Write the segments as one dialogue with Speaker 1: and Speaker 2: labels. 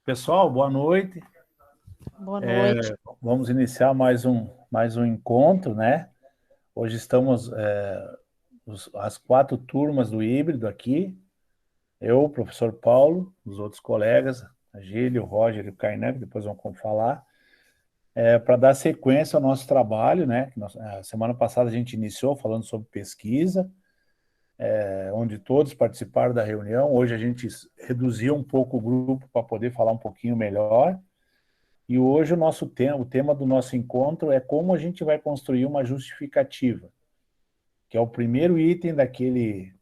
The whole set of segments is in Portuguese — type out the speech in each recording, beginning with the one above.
Speaker 1: Pessoal, boa noite.
Speaker 2: Boa noite.
Speaker 1: Vamos iniciar mais um encontro, né? Hoje estamos as 4 turmas do híbrido aqui. Eu, o professor Paulo, os outros colegas, a Gília, o Roger e o Kainan, que depois vão falar, para dar sequência ao nosso trabalho, né? A semana passada a gente iniciou falando sobre pesquisa, onde todos participaram da reunião. Hoje a gente reduziu um pouco o grupo para poder falar um pouquinho melhor. E hoje o tema do nosso encontro é como a gente vai construir uma justificativa, que é o primeiro item daquele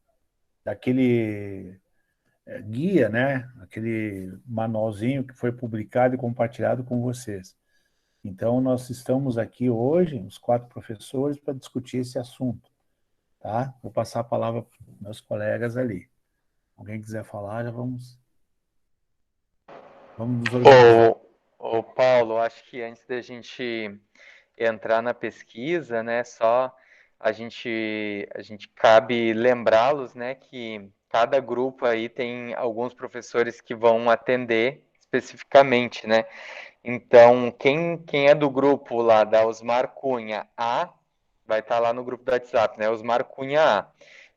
Speaker 1: guia, né? Aquele manualzinho que foi publicado e compartilhado com vocês. Então, nós estamos aqui hoje, os 4 professores, para discutir esse assunto, tá? Vou passar a palavra para os meus colegas ali. Alguém quiser falar, já vamos nos organizar.
Speaker 3: Ô Paulo, acho que antes da gente entrar na pesquisa, né, só a gente cabe lembrá-los, né, que cada grupo aí tem alguns professores que vão atender especificamente, né? Então, quem é do grupo lá da Osmar Cunha A, vai estar lá no grupo do WhatsApp, né? Osmar Cunha A.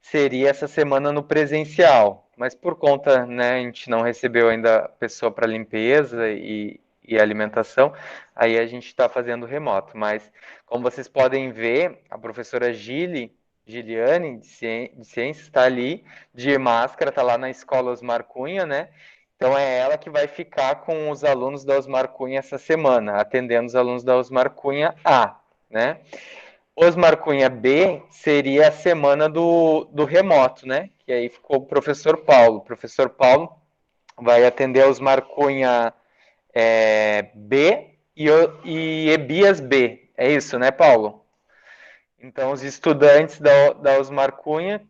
Speaker 3: Seria essa semana no presencial, mas por conta, né, a gente não recebeu ainda pessoa para limpeza e alimentação, aí a gente está fazendo remoto. Mas, como vocês podem ver, a professora Giliane, de ciências, está ali de máscara, está lá na escola Osmar Cunha, né? Então é ela que vai ficar com os alunos da Osmar Cunha essa semana, atendendo os alunos da Osmar Cunha A, né? Osmar Cunha B seria a semana do remoto, né? Que aí ficou o professor Paulo. O professor Paulo vai atender a Osmar Cunha B e Ebias B. É isso, né, Paulo? Então, os estudantes da Osmar Cunha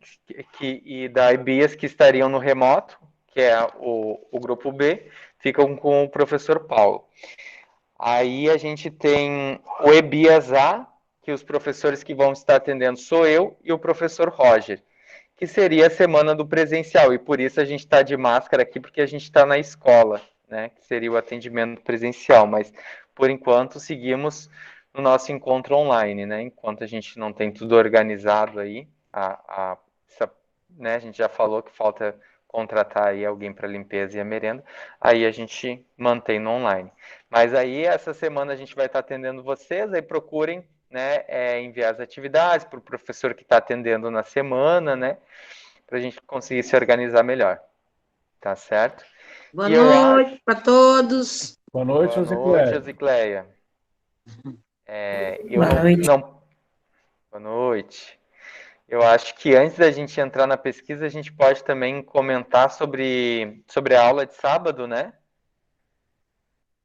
Speaker 3: e da Ebias que estariam no remoto, que é o grupo B, ficam com o professor Paulo. Aí a gente tem o Ebias A, que os professores que vão estar atendendo sou eu e o professor Roger, que seria a semana do presencial, e por isso a gente está de máscara aqui, porque a gente está na escola, né, que seria o atendimento presencial, mas por enquanto seguimos no nosso encontro online, né, enquanto a gente não tem tudo organizado aí, né, a gente já falou que falta contratar aí alguém para limpeza e a merenda, aí a gente mantém no online. Mas aí essa semana a gente vai estar atendendo vocês, aí procurem, né, enviar as atividades para o professor que está atendendo na semana, né, para a gente conseguir se organizar melhor, tá certo?
Speaker 2: Boa
Speaker 3: E eu acho...
Speaker 2: noite para todos.
Speaker 1: Boa noite,
Speaker 3: Boa noite,
Speaker 1: Josicléia.
Speaker 3: Josicléia. Eu
Speaker 2: Boa noite.
Speaker 3: não... Boa noite. Eu acho que antes da gente entrar na pesquisa, a gente pode também comentar sobre a aula de sábado, né?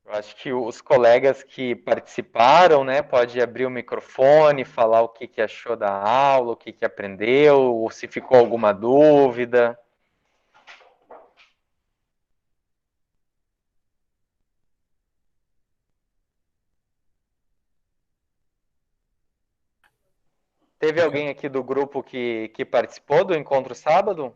Speaker 3: Eu acho que os colegas que participaram, né, pode abrir o microfone, falar o que achou da aula, o que aprendeu, ou se ficou alguma dúvida. Teve alguém aqui do grupo que participou do encontro sábado?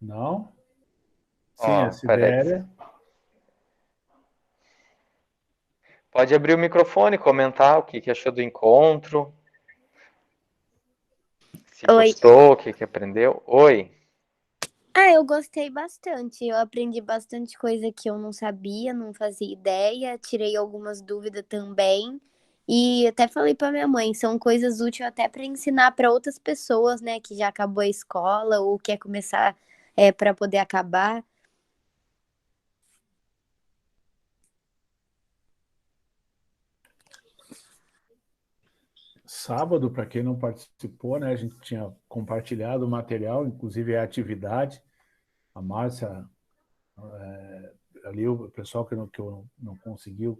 Speaker 1: Não? Sim, a
Speaker 3: Ó, peraí.
Speaker 1: Sibéria.
Speaker 3: Pode abrir o microfone, comentar o que achou do encontro, se
Speaker 4: Oi.
Speaker 3: gostou, o que aprendeu. Oi.
Speaker 4: Eu gostei bastante. Eu aprendi bastante coisa que eu não sabia, não fazia ideia. Tirei algumas dúvidas também. E até falei para minha mãe, são coisas úteis até para ensinar para outras pessoas, né, que já acabou a escola ou quer começar para poder acabar.
Speaker 1: Sábado, para quem não participou, né, a gente tinha compartilhado o material, inclusive a atividade. A Márcia, ali o pessoal que eu não conseguiu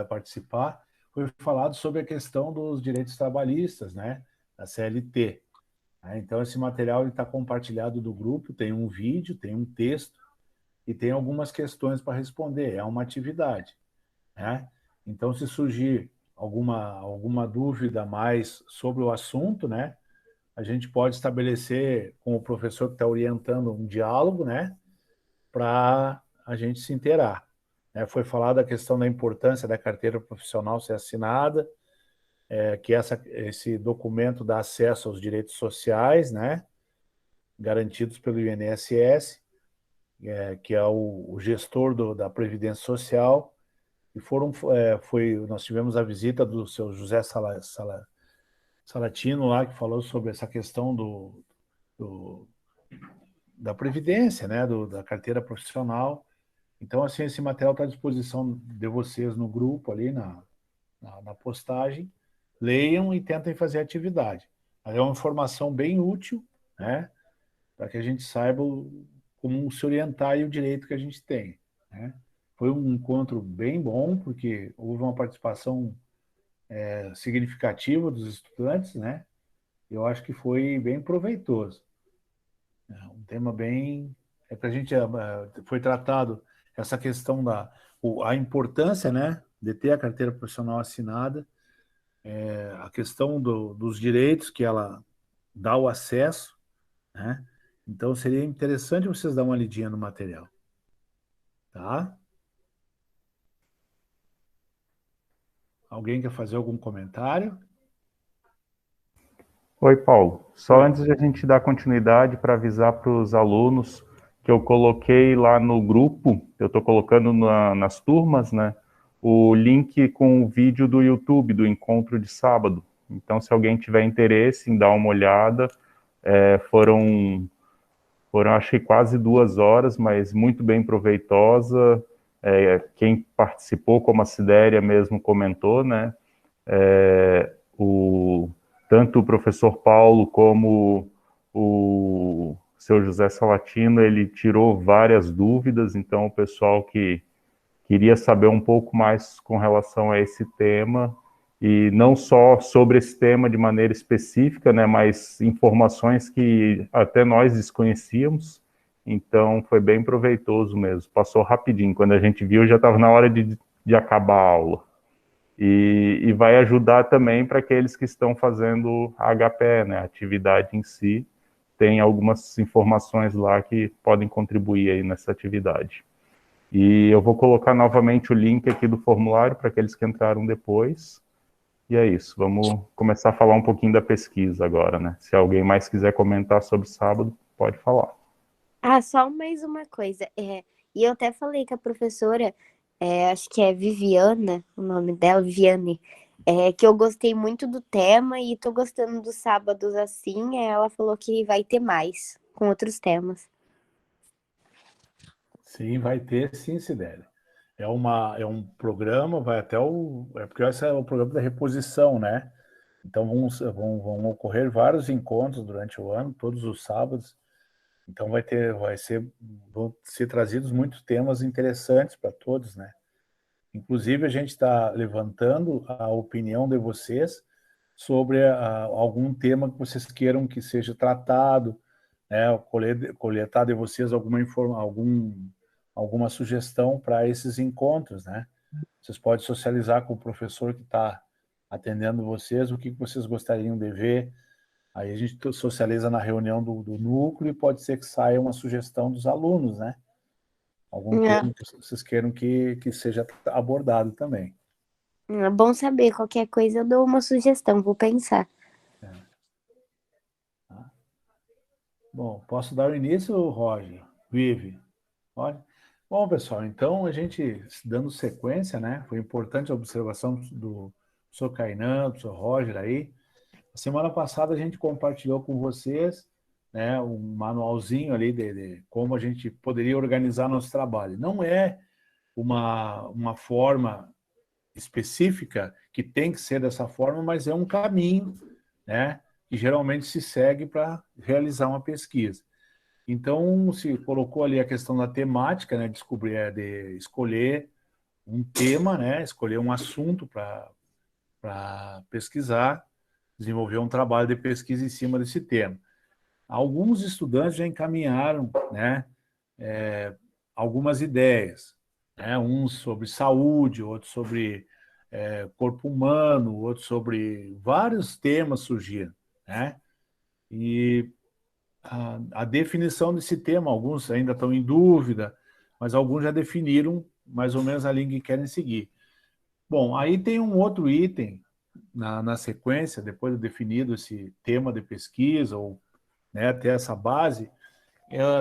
Speaker 1: participar, foi falado sobre a questão dos direitos trabalhistas, né, da CLT. Então, esse material está compartilhado do grupo, tem um vídeo, tem um texto e tem algumas questões para responder. É uma atividade, né? Então, se surgir alguma dúvida mais sobre o assunto, né, a gente pode estabelecer com o professor que está orientando um diálogo, né, para a gente se inteirar. Foi falada a questão da importância da carteira profissional ser assinada, que esse documento dá acesso aos direitos sociais, né, garantidos pelo INSS, que é o gestor da Previdência Social, e nós tivemos a visita do seu José Salatino lá, que falou sobre essa questão da Previdência, né, da carteira profissional. Então, assim, esse material está à disposição de vocês no grupo ali, na postagem. Leiam e tentem fazer atividade. É uma informação bem útil, né, para que a gente saiba como se orientar e o direito que a gente tem, né? Foi um encontro bem bom, porque houve uma participação significativa dos estudantes, né? Eu acho que foi bem proveitoso. Um tema bem... para a gente foi tratado essa questão a importância, né, de ter a carteira profissional assinada, a questão dos direitos que ela dá o acesso, né? Então, seria interessante vocês dar uma lidinha no material. Tá? Alguém quer fazer algum comentário?
Speaker 5: Oi, Paulo. Só
Speaker 1: Oi.
Speaker 5: antes de a gente dar continuidade, para avisar para os alunos que eu coloquei lá no grupo, eu estou colocando nas turmas, né, o link com o vídeo do YouTube, do encontro de sábado. Então, se alguém tiver interesse em dar uma olhada, foram acho que quase 2 horas, mas muito bem proveitosa. Quem participou, como a Sidéria mesmo comentou, né, tanto o professor Paulo como o seu José Salatino, ele tirou várias dúvidas, então o pessoal que queria saber um pouco mais com relação a esse tema, e não só sobre esse tema de maneira específica, né, mas informações que até nós desconhecíamos, então foi bem proveitoso mesmo, passou rapidinho, quando a gente viu já estava na hora de acabar a aula. E vai ajudar também para aqueles que estão fazendo a HPE, né, a atividade em si, tem algumas informações lá que podem contribuir aí nessa atividade. E eu vou colocar novamente o link aqui do formulário para aqueles que entraram depois. E é isso, vamos começar a falar um pouquinho da pesquisa agora, né? Se alguém mais quiser comentar sobre sábado, pode falar.
Speaker 4: Só mais uma coisa. E eu até falei com a professora, acho que é Viviana, o nome dela, Viviane, que eu gostei muito do tema e tô gostando dos sábados assim. Ela falou que vai ter mais, com outros temas.
Speaker 1: Sim, vai ter, sim, Sidélia. É um programa, vai até porque esse é o programa da reposição, né? Então vão ocorrer vários encontros durante o ano, todos os sábados. Então vão ser trazidos muitos temas interessantes para todos, né? Inclusive a gente está levantando a opinião de vocês sobre algum tema que vocês queiram que seja tratado, né? Coletar de vocês alguma sugestão para esses encontros, né? Vocês podem socializar com o professor que está atendendo vocês, o que vocês gostariam de ver. Aí a gente socializa na reunião do núcleo e pode ser que saia uma sugestão dos alunos, né? Algum tema que vocês queiram que seja abordado também.
Speaker 4: É bom saber, qualquer coisa eu dou uma sugestão, vou pensar.
Speaker 1: Tá? Bom, posso dar o início, Roger? Vive. Olha. Bom, pessoal, então a gente, dando sequência, né? Foi importante a observação do professor Kainan, do professor Roger aí. A semana passada a gente compartilhou com vocês, né, um manualzinho ali de como a gente poderia organizar nosso trabalho. Não é uma forma específica que tem que ser dessa forma, mas é um caminho, né, que geralmente se segue para realizar uma pesquisa. Então, se colocou ali a questão da temática, né, de escolher um tema, né, escolher um assunto para pesquisar, desenvolver um trabalho de pesquisa em cima desse tema. Alguns estudantes já encaminharam, né, algumas ideias, né, uns sobre saúde, outros sobre corpo humano, outros sobre vários temas surgiram, né? E a definição desse tema, alguns ainda estão em dúvida, mas alguns já definiram mais ou menos a linha que querem seguir. Bom, aí tem um outro item na sequência, depois de definido esse tema de pesquisa, ou né, ter essa base,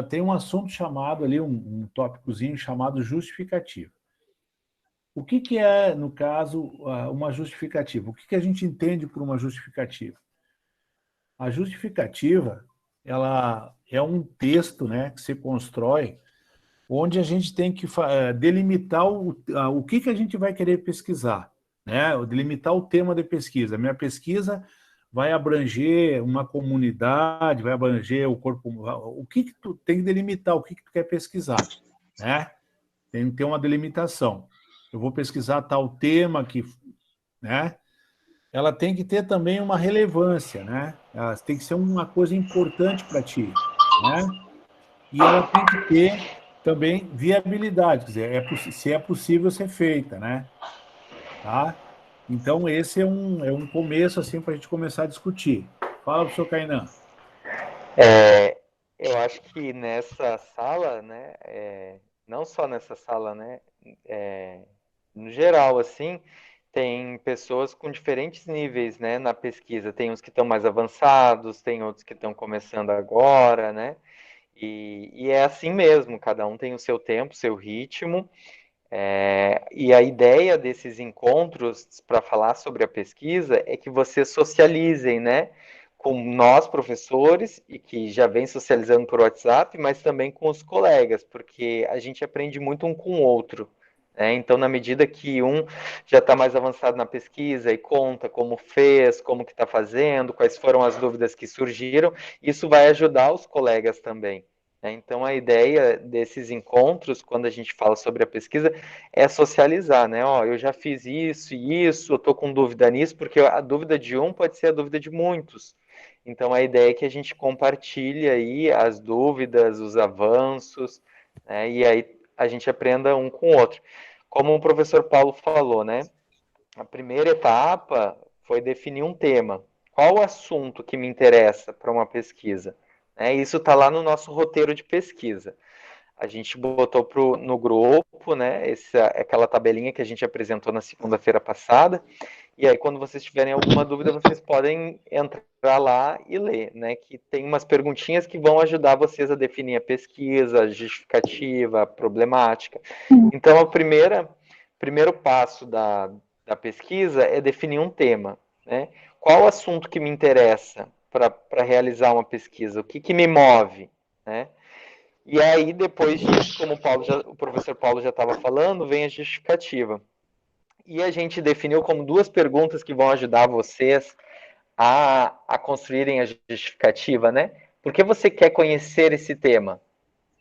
Speaker 1: tem um assunto chamado ali, um tópicozinho chamado justificativa. O que é, no caso, uma justificativa? O que a gente entende por uma justificativa? A justificativa, ela é um texto, né, que se constrói, onde a gente tem que delimitar o que a gente vai querer pesquisar, né? Delimitar o tema de pesquisa. A minha pesquisa vai abranger uma comunidade, vai abranger o corpo... O que tu tem que delimitar, o que tu quer pesquisar, né? Tem que ter uma delimitação. Eu vou pesquisar tal tema que, né? Ela tem que ter também uma relevância, né? Ela tem que ser uma coisa importante para ti, né? E ela tem que ter também viabilidade, quer dizer, se é possível ser feita, né? Tá? Então, esse é um começo, assim, para a gente começar a discutir. Fala, professor Kainan.
Speaker 3: Eu acho que nessa sala, né, não só nessa sala, né, no geral, assim, tem pessoas com diferentes níveis, né, na pesquisa. Tem uns que estão mais avançados, tem outros que estão começando agora, né? E é assim mesmo, cada um tem o seu tempo, seu ritmo. E a ideia desses encontros para falar sobre a pesquisa é que vocês socializem, né? Com nós, professores, e que já vem socializando por WhatsApp, mas também com os colegas, porque a gente aprende muito um com o outro. Então, na medida que um já está mais avançado na pesquisa e conta como fez, como que está fazendo, quais foram as dúvidas que surgiram, isso vai ajudar os colegas também. Então, a ideia desses encontros, quando a gente fala sobre a pesquisa, é socializar, né? Ó, eu já fiz isso e isso, eu estou com dúvida nisso, porque a dúvida de um pode ser a dúvida de muitos. Então, a ideia é que a gente compartilhe aí as dúvidas, os avanços, né? E aí a gente aprenda um com o outro. Como o professor Paulo falou, né? A primeira etapa foi definir um tema. Qual o assunto que me interessa para uma pesquisa? Isso está lá no nosso roteiro de pesquisa. A gente botou no grupo, né? Aquela tabelinha que a gente apresentou na segunda-feira passada. E aí, quando vocês tiverem alguma dúvida, vocês podem entrar lá e ler, né? Que tem umas perguntinhas que vão ajudar vocês a definir a pesquisa, a justificativa, a problemática. Então, o primeiro passo da pesquisa é definir um tema, né? Qual o assunto que me interessa para realizar uma pesquisa? O que me move, né? E aí, depois disso, como o professor Paulo já estava falando, vem a justificativa. E a gente definiu como duas perguntas que vão ajudar vocês a construírem a justificativa, né? Por que você quer conhecer esse tema?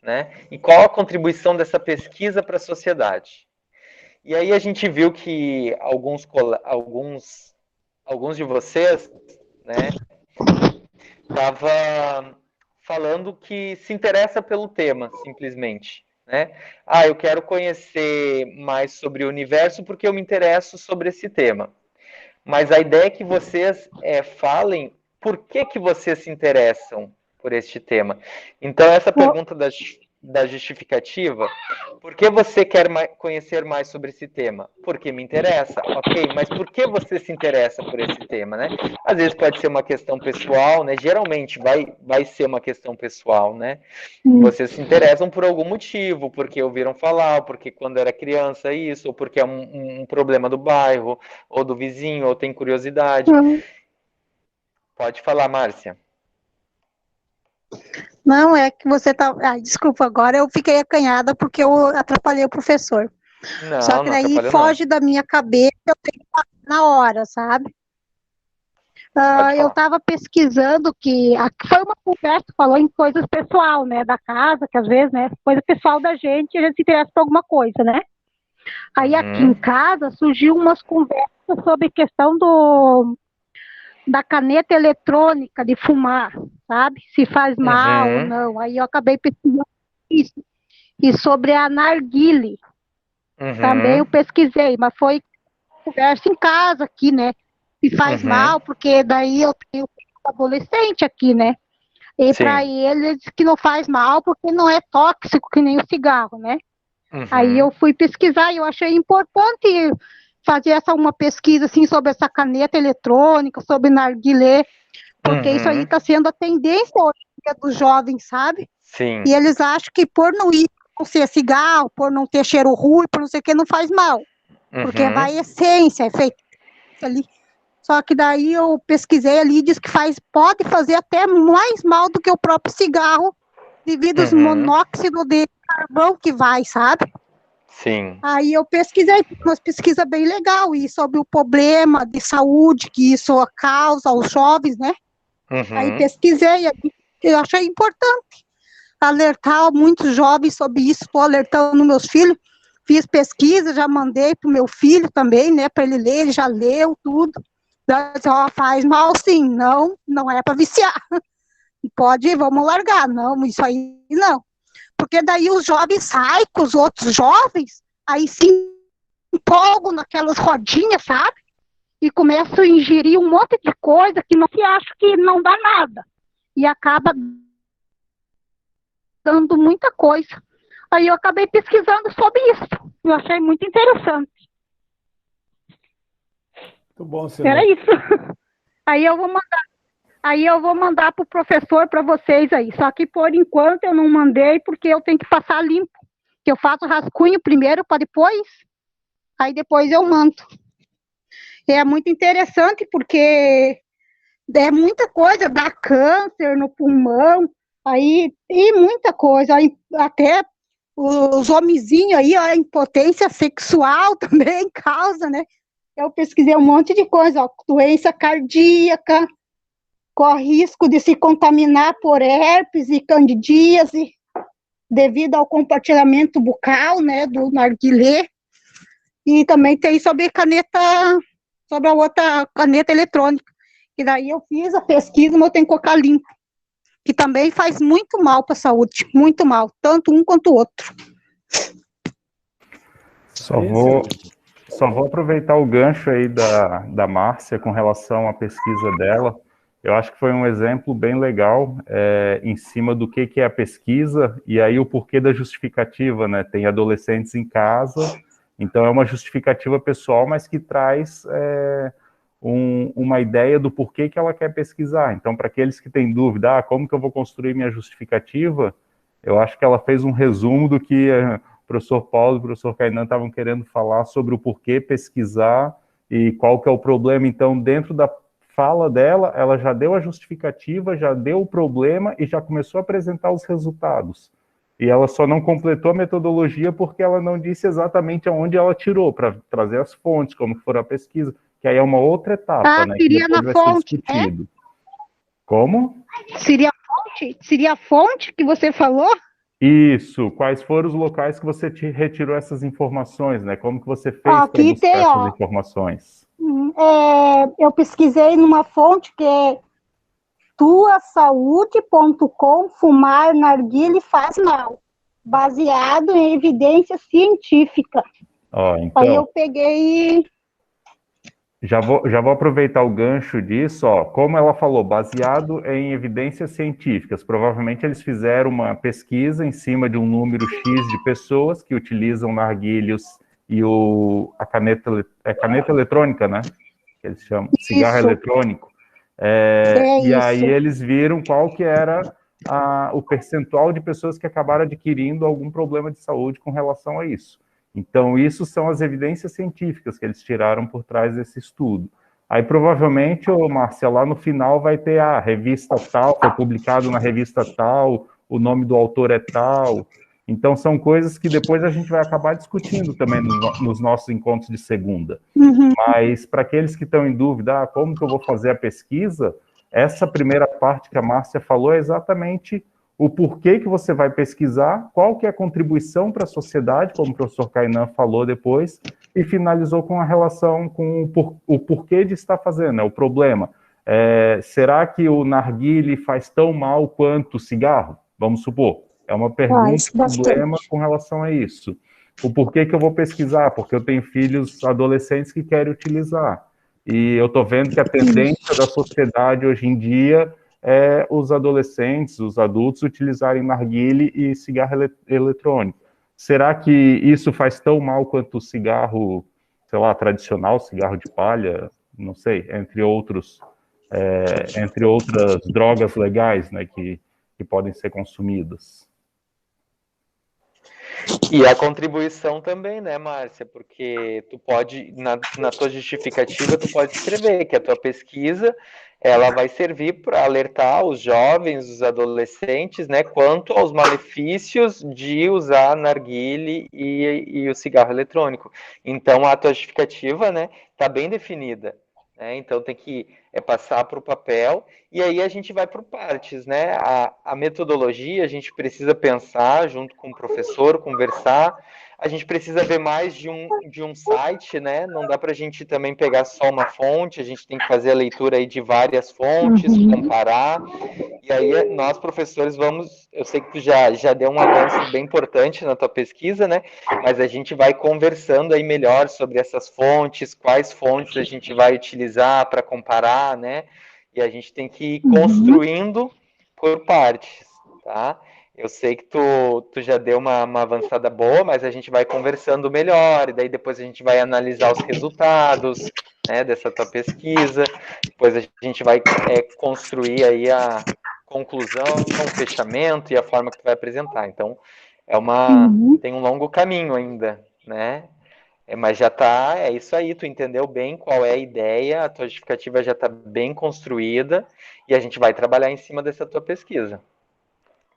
Speaker 3: Né? E qual a contribuição dessa pesquisa para a sociedade? E aí a gente viu que alguns de vocês, né, tava falando que se interessa pelo tema, simplesmente. Né? Eu quero conhecer mais sobre o universo porque eu me interesso sobre esse tema. Mas a ideia é que vocês falem por que vocês se interessam por este tema. Então, essa pergunta da justificativa, por que você quer conhecer mais sobre esse tema? Porque me interessa, ok, mas por que você se interessa por esse tema, né? Às vezes pode ser uma questão pessoal, né? Geralmente vai ser uma questão pessoal, né? Vocês se interessam por algum motivo, porque ouviram falar, porque quando era criança isso, ou porque é um problema do bairro, ou do vizinho, ou tem curiosidade. Pode falar, Márcia.
Speaker 2: Não, é que você tá... desculpa, agora eu fiquei acanhada porque eu atrapalhei o professor.
Speaker 3: Não,
Speaker 2: só que daí foge da minha cabeça, eu tenho que falar na hora, sabe? Eu estava pesquisando que foi uma conversa, falou em coisas pessoal, né, da casa, que às vezes, né, coisa pessoal da gente, a gente se interessa por alguma coisa, né? Aí aqui em casa surgiu umas conversas sobre questão da caneta eletrônica de fumar, sabe? Se faz mal ou não. Aí eu acabei pesquisando isso. E sobre a narguile, também eu pesquisei, mas foi conversa em casa aqui, né? Se faz mal, porque daí eu tenho adolescente aqui, né? E para eles que não faz mal, porque não é tóxico que nem o cigarro, né? Aí eu fui pesquisar e eu achei importante fazer uma pesquisa assim, sobre essa caneta eletrônica, sobre narguilé, porque isso aí está sendo a tendência hoje em dia dos jovens, sabe?
Speaker 3: Sim.
Speaker 2: E eles acham que por não ser cigarro, por não ter cheiro ruim, por não sei o que, não faz mal. Porque vai a essência, é feito ali. Só que daí eu pesquisei ali e diz que pode fazer até mais mal do que o próprio cigarro, devido aos monóxido de carvão que vai, sabe?
Speaker 3: Sim.
Speaker 2: Aí eu pesquisei, uma pesquisa bem legal, e sobre o problema de saúde que isso causa aos jovens, né? Aí pesquisei, eu achei importante alertar muitos jovens sobre isso, estou alertando meus filhos, fiz pesquisa, já mandei para o meu filho também, né, para ele ler, ele já leu tudo, faz mal sim, não é para viciar, vamos largar, não, isso aí não, porque daí os jovens saem com os outros jovens, aí se empolgam naquelas rodinhas, sabe, e começam a ingerir um monte de coisa que não se acha que não dá nada, e acaba dando muita coisa. Aí eu acabei pesquisando sobre isso. Eu achei muito interessante.
Speaker 1: Muito bom, senhor.
Speaker 2: Era isso. Aí eu vou mandar para o professor, para vocês aí. Só que por enquanto eu não mandei, porque eu tenho que passar limpo. Que eu faço rascunho primeiro para depois. Aí depois eu mando. É muito interessante, porque é muita coisa, dá câncer no pulmão, aí e muita coisa, aí, até os homenzinhos aí, a impotência sexual também causa, né? Eu pesquisei um monte de coisa, ó, doença cardíaca, corre risco de se contaminar por herpes e candidíase, devido ao compartilhamento bucal, né, do narguilé, e também tem sobre a outra caneta eletrônica, e daí eu fiz a pesquisa, mas eu tenho que colocar limpo, que também faz muito mal para a saúde, muito mal, tanto um quanto o outro.
Speaker 5: Só vou aproveitar o gancho aí da Márcia com relação à pesquisa dela. Eu acho que foi um exemplo bem legal em cima do que é a pesquisa e aí o porquê da justificativa, né? Tem adolescentes em casa, então é uma justificativa pessoal, mas que traz uma ideia do porquê que ela quer pesquisar. Então, para aqueles que têm dúvida, como que eu vou construir minha justificativa, eu acho que ela fez um resumo do que o professor Paulo e o professor Kainan estavam querendo falar sobre o porquê pesquisar e qual que é o problema. Então, dentro da fala dela, ela já deu a justificativa, já deu o problema e já começou a apresentar os resultados. E ela só não completou a metodologia porque ela não disse exatamente aonde ela tirou, para trazer as fontes, como for a pesquisa, que aí é uma outra etapa, né?
Speaker 2: Seria na fonte,
Speaker 5: né? Como?
Speaker 2: Seria a fonte que você falou?
Speaker 5: Isso, quais foram os locais que você retirou essas informações, né? Como que você fez para buscar essas informações?
Speaker 2: Eu pesquisei numa fonte que é tuasaude.com, fumar narguilé faz mal, baseado em evidência científica.
Speaker 5: Então,
Speaker 2: aí eu peguei...
Speaker 5: Já vou aproveitar o gancho disso, como ela falou, baseado em evidências científicas. Provavelmente eles fizeram uma pesquisa em cima de um número X de pessoas que utilizam narguilhos e a caneta eletrônica, né? Que eles chamam de cigarro eletrônico. E aí eles viram qual que era o percentual de pessoas que acabaram adquirindo algum problema de saúde com relação a isso. Então, isso são as evidências científicas que eles tiraram por trás desse estudo. Aí, provavelmente, Márcia, lá no final vai ter a revista tal, foi publicado na revista tal, o nome do autor é tal. Então, são coisas que depois a gente vai acabar discutindo também nos nossos encontros de segunda. Mas, para aqueles que estão em dúvida, como que eu vou fazer a pesquisa, essa primeira parte que a Márcia falou é exatamente o porquê que você vai pesquisar, qual que é a contribuição para a sociedade, como o professor Kainan falou depois, e finalizou com a relação com o porquê de estar fazendo, né, o problema. Será que o narguilé faz tão mal quanto o cigarro? Vamos supor. É uma pergunta, problema com relação a isso. O porquê que eu vou pesquisar? Porque eu tenho filhos adolescentes que querem utilizar. E eu estou vendo que a tendência da sociedade hoje em dia é os adolescentes, os adultos utilizarem narguile e cigarro eletrônico. Será que isso faz tão mal quanto o cigarro, sei lá, tradicional, cigarro de palha, não sei, entre outras drogas legais, né, que podem ser consumidas?
Speaker 3: E a contribuição também, né, Márcia? Porque tu pode, na tua justificativa, tu pode escrever que a tua pesquisa ela vai servir para alertar os jovens, os adolescentes, né, quanto aos malefícios de usar narguile e o cigarro eletrônico. Então, a tua justificativa, né, está bem definida. Então tem que passar para o papel, e aí a gente vai por partes, né? A metodologia a gente precisa pensar junto com o professor, conversar. A gente precisa ver mais de um site, né? Não dá para a gente também pegar só uma fonte, a gente tem que fazer a leitura aí de várias fontes, comparar. E aí nós, professores, eu sei que tu já deu um avanço bem importante na tua pesquisa, né? Mas a gente vai conversando aí melhor sobre essas fontes, quais fontes a gente vai utilizar para comparar, né? E a gente tem que ir construindo por partes, tá? Eu sei que tu já deu uma avançada boa, mas a gente vai conversando melhor, e daí depois a gente vai analisar os resultados, né, dessa tua pesquisa, depois a gente vai construir aí a conclusão, o fechamento e a forma que tu vai apresentar. Então, tem um longo caminho ainda, né? Mas já tá, é isso aí, tu entendeu bem qual é a ideia, a tua justificativa já está bem construída, e a gente vai trabalhar em cima dessa tua pesquisa.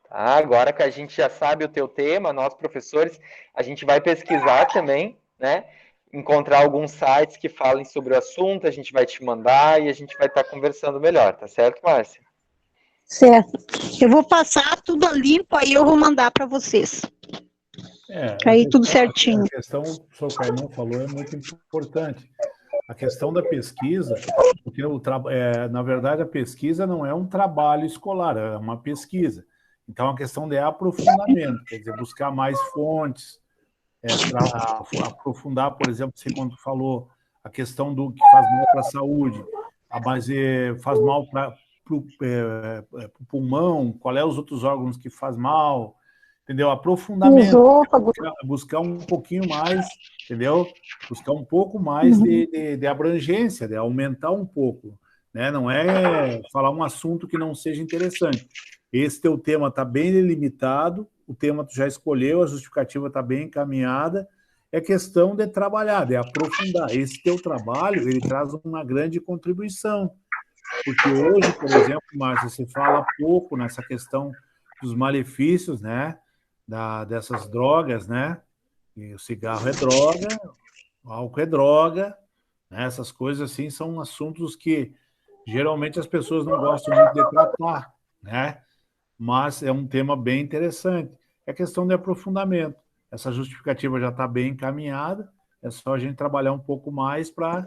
Speaker 3: Tá? Agora que a gente já sabe o teu tema, nós professores, a gente vai pesquisar também, né? Encontrar alguns sites que falem sobre o assunto, a gente vai te mandar e a gente vai estar conversando melhor, tá certo, Márcia?
Speaker 2: Certo. Eu vou passar tudo limpo, aí eu vou mandar para vocês. Aí tudo certinho.
Speaker 1: A questão que o professor Carnon falou é muito importante. A questão da pesquisa, porque na verdade a pesquisa não é um trabalho escolar, é uma pesquisa. Então a questão de aprofundamento, quer dizer, buscar mais fontes, para aprofundar, por exemplo, você quando falou a questão do que faz mal para a saúde, mas faz mal para o pulmão, qual é os outros órgãos que faz mal, entendeu? Aprofundamento, buscar um pouquinho mais, entendeu? Buscar um pouco mais de abrangência, de aumentar um pouco, né? Não é falar um assunto que não seja interessante. Esse teu tema está bem delimitado, o tema tu já escolheu, a justificativa está bem encaminhada, é questão de trabalhar, de aprofundar. Esse teu trabalho, ele traz uma grande contribuição, porque hoje, por exemplo, Márcia, você fala pouco nessa questão dos malefícios, né, dessas drogas, né, e o cigarro é droga, o álcool é droga, né, essas coisas assim são assuntos que geralmente as pessoas não gostam muito de tratar, né, mas é um tema bem interessante. É questão de aprofundamento. Essa justificativa já está bem encaminhada, é só a gente trabalhar um pouco mais para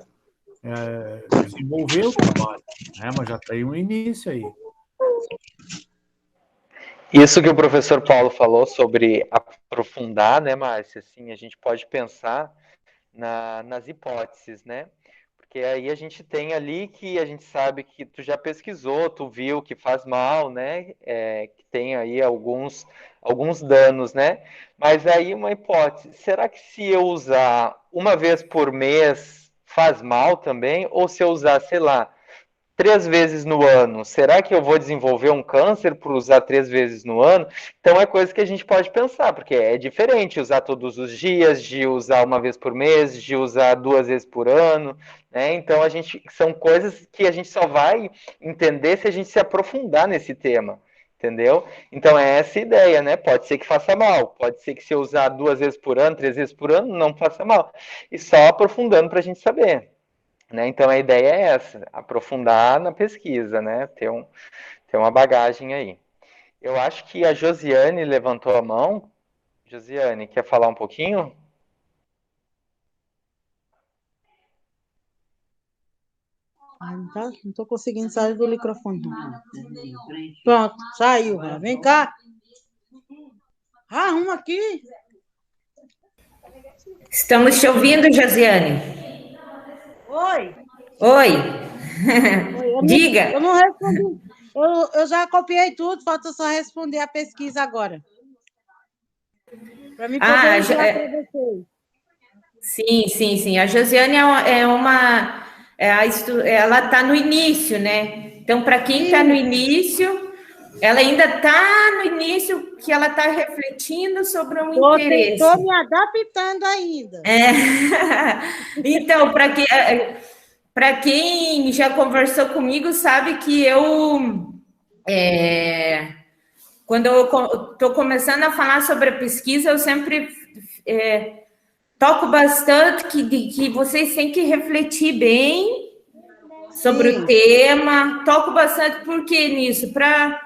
Speaker 1: desenvolver o trabalho, né? Mas já tem um início aí.
Speaker 3: Isso que o professor Paulo falou sobre aprofundar, né, Márcia? Assim, a gente pode pensar nas hipóteses, né? Porque aí a gente tem ali que a gente sabe que tu já pesquisou, tu viu que faz mal, né? Que tem aí alguns danos, né? Mas aí uma hipótese, será que se eu usar uma vez por mês faz mal também? Ou se eu usar, sei lá, 3 vezes no ano, será que eu vou desenvolver um câncer por usar 3 vezes no ano? Então é coisa que a gente pode pensar, porque é diferente usar todos os dias, de usar uma vez por mês, de usar 2 vezes por ano, né? Então são coisas que a gente só vai entender se a gente se aprofundar nesse tema, entendeu? Então é essa a ideia, né? Pode ser que faça mal, pode ser que se eu usar 2 vezes por ano, 3 vezes por ano, não faça mal. E só aprofundando para a gente saber. Né? Então a ideia é essa, aprofundar na pesquisa, né? Ter uma bagagem aí. Eu acho que a Josiane levantou a mão. Josiane, quer falar um pouquinho?
Speaker 6: Não estou conseguindo sair do microfone. Pronto, saiu. Vem cá. Arruma aqui.
Speaker 7: Estamos te ouvindo, Josiane.
Speaker 6: Oi.
Speaker 7: Oi.
Speaker 6: Eu
Speaker 7: Diga.
Speaker 6: não respondi. Eu já copiei tudo, falta só responder a pesquisa agora. Para mim poder enviar para vocês.
Speaker 7: Sim. A Josiane ela está no início, né? Então, para quem está no início, ela ainda está no início que ela está refletindo sobre um interesse.
Speaker 6: Estou me adaptando ainda.
Speaker 7: Então, para quem já conversou comigo, sabe que quando eu estou começando a falar sobre a pesquisa, eu sempre toco bastante que vocês têm que refletir bem sobre o tema. Toco bastante porque nisso, para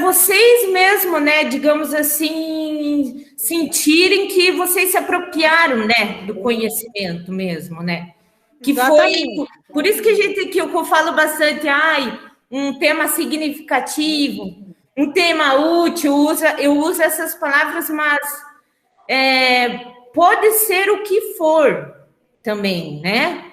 Speaker 7: vocês mesmo, né, digamos assim, sentirem que vocês se apropriaram, né, do conhecimento mesmo, né? Que foi por isso que eu falo bastante, um tema significativo, um tema útil, eu uso essas palavras, mas pode ser o que for também, né?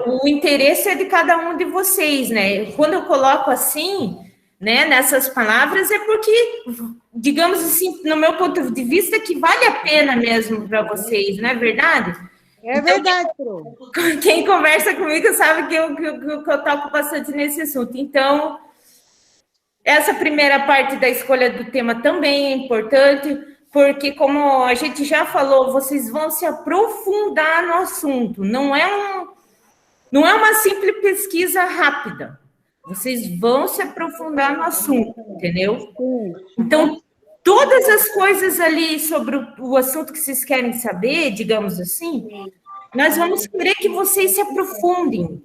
Speaker 7: O interesse é de cada um de vocês, né? Quando eu coloco assim, né, nessas palavras, é porque, digamos assim, no meu ponto de vista, que vale a pena mesmo para vocês, não é verdade?
Speaker 6: É verdade, Pro.
Speaker 7: Quem conversa comigo sabe que eu toco bastante nesse assunto. Então, essa primeira parte da escolha do tema também é importante, porque, como a gente já falou, vocês vão se aprofundar no assunto. Não é uma simples pesquisa rápida. Vocês vão se aprofundar no assunto, entendeu? Então, todas as coisas ali sobre o assunto que vocês querem saber, digamos assim, nós vamos querer que vocês se aprofundem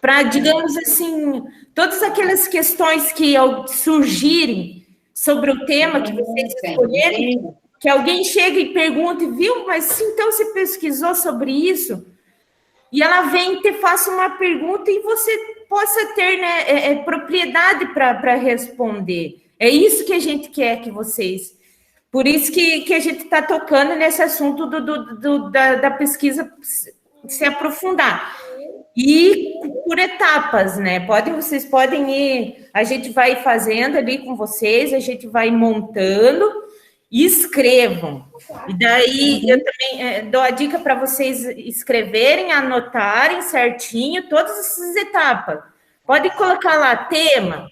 Speaker 7: para, digamos assim, todas aquelas questões que surgirem sobre o tema que vocês escolherem, que alguém chegue e pergunte, viu, mas então você pesquisou sobre isso? E ela vem e te faça uma pergunta e você possa ter, né, propriedade para responder. É isso que a gente quer que vocês... Por isso que a gente está tocando nesse assunto da pesquisa se aprofundar. E por etapas, né? Vocês podem ir... A gente vai fazendo ali com vocês, a gente vai montando e escrevam. E daí eu também dou a dica para vocês escreverem, anotarem certinho todas essas etapas. Podem colocar lá tema,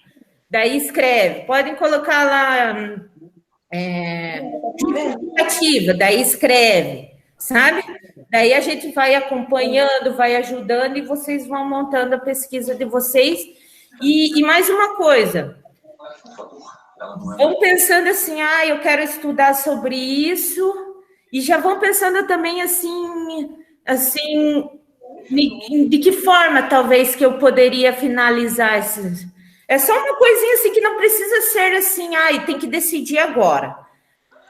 Speaker 7: daí escreve. Podem colocar lá justificativa, daí escreve, sabe? Daí a gente vai acompanhando, vai ajudando e vocês vão montando a pesquisa de vocês. E mais uma coisa, vão pensando assim, eu quero estudar sobre isso, e já vão pensando também assim, de que forma talvez que eu poderia finalizar esses. É só uma coisinha assim que não precisa ser assim, tem que decidir agora.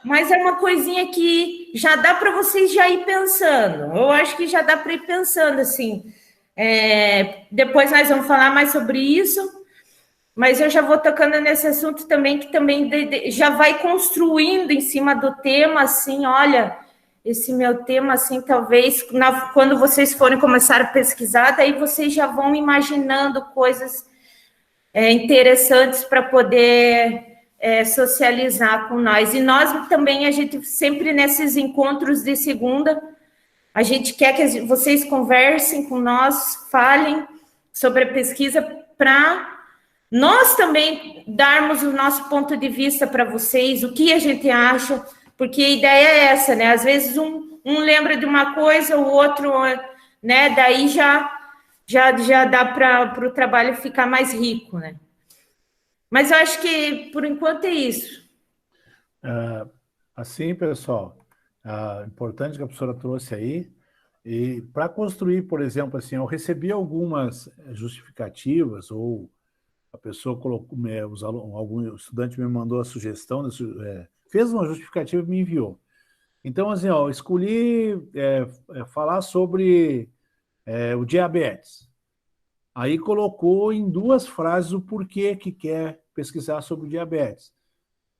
Speaker 7: Mas é uma coisinha que já dá para vocês já ir pensando. Eu acho que já dá para ir pensando assim. Depois nós vamos falar mais sobre isso. Mas eu já vou tocando nesse assunto também, que também já vai construindo em cima do tema, assim, olha, esse meu tema, assim, talvez, quando vocês forem começar a pesquisar, daí vocês já vão imaginando coisas interessantes para poder socializar com nós. E nós também, a gente sempre nesses encontros de segunda, a gente quer que vocês conversem com nós, falem sobre a pesquisa para nós também darmos o nosso ponto de vista para vocês, o que a gente acha, porque a ideia é essa, né? Às vezes um lembra de uma coisa, o outro, né? Daí já dá para o trabalho ficar mais rico, né? Mas eu acho que, por enquanto, é isso.
Speaker 1: Assim, pessoal, importante que a professora trouxe aí, e para construir, por exemplo, assim, eu recebi algumas justificativas, ou a pessoa colocou, algum estudante me mandou a sugestão, fez uma justificativa e me enviou. Então, assim, eu escolhi falar sobre o diabetes. Aí colocou em 2 frases o porquê que quer pesquisar sobre o diabetes.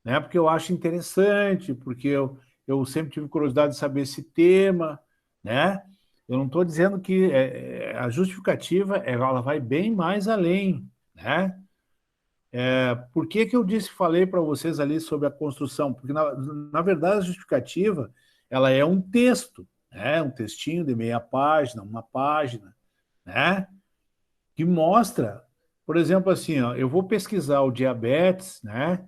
Speaker 1: Né? Porque eu acho interessante, porque eu sempre tive curiosidade de saber esse tema, né? Eu não estou dizendo que a justificativa ela vai bem mais além, né? Por que que eu falei para vocês ali sobre a construção? Porque, na verdade, a justificativa ela é um texto, né? Um textinho de meia página, uma página, né? Que mostra, por exemplo, assim, ó, eu vou pesquisar o diabetes, né?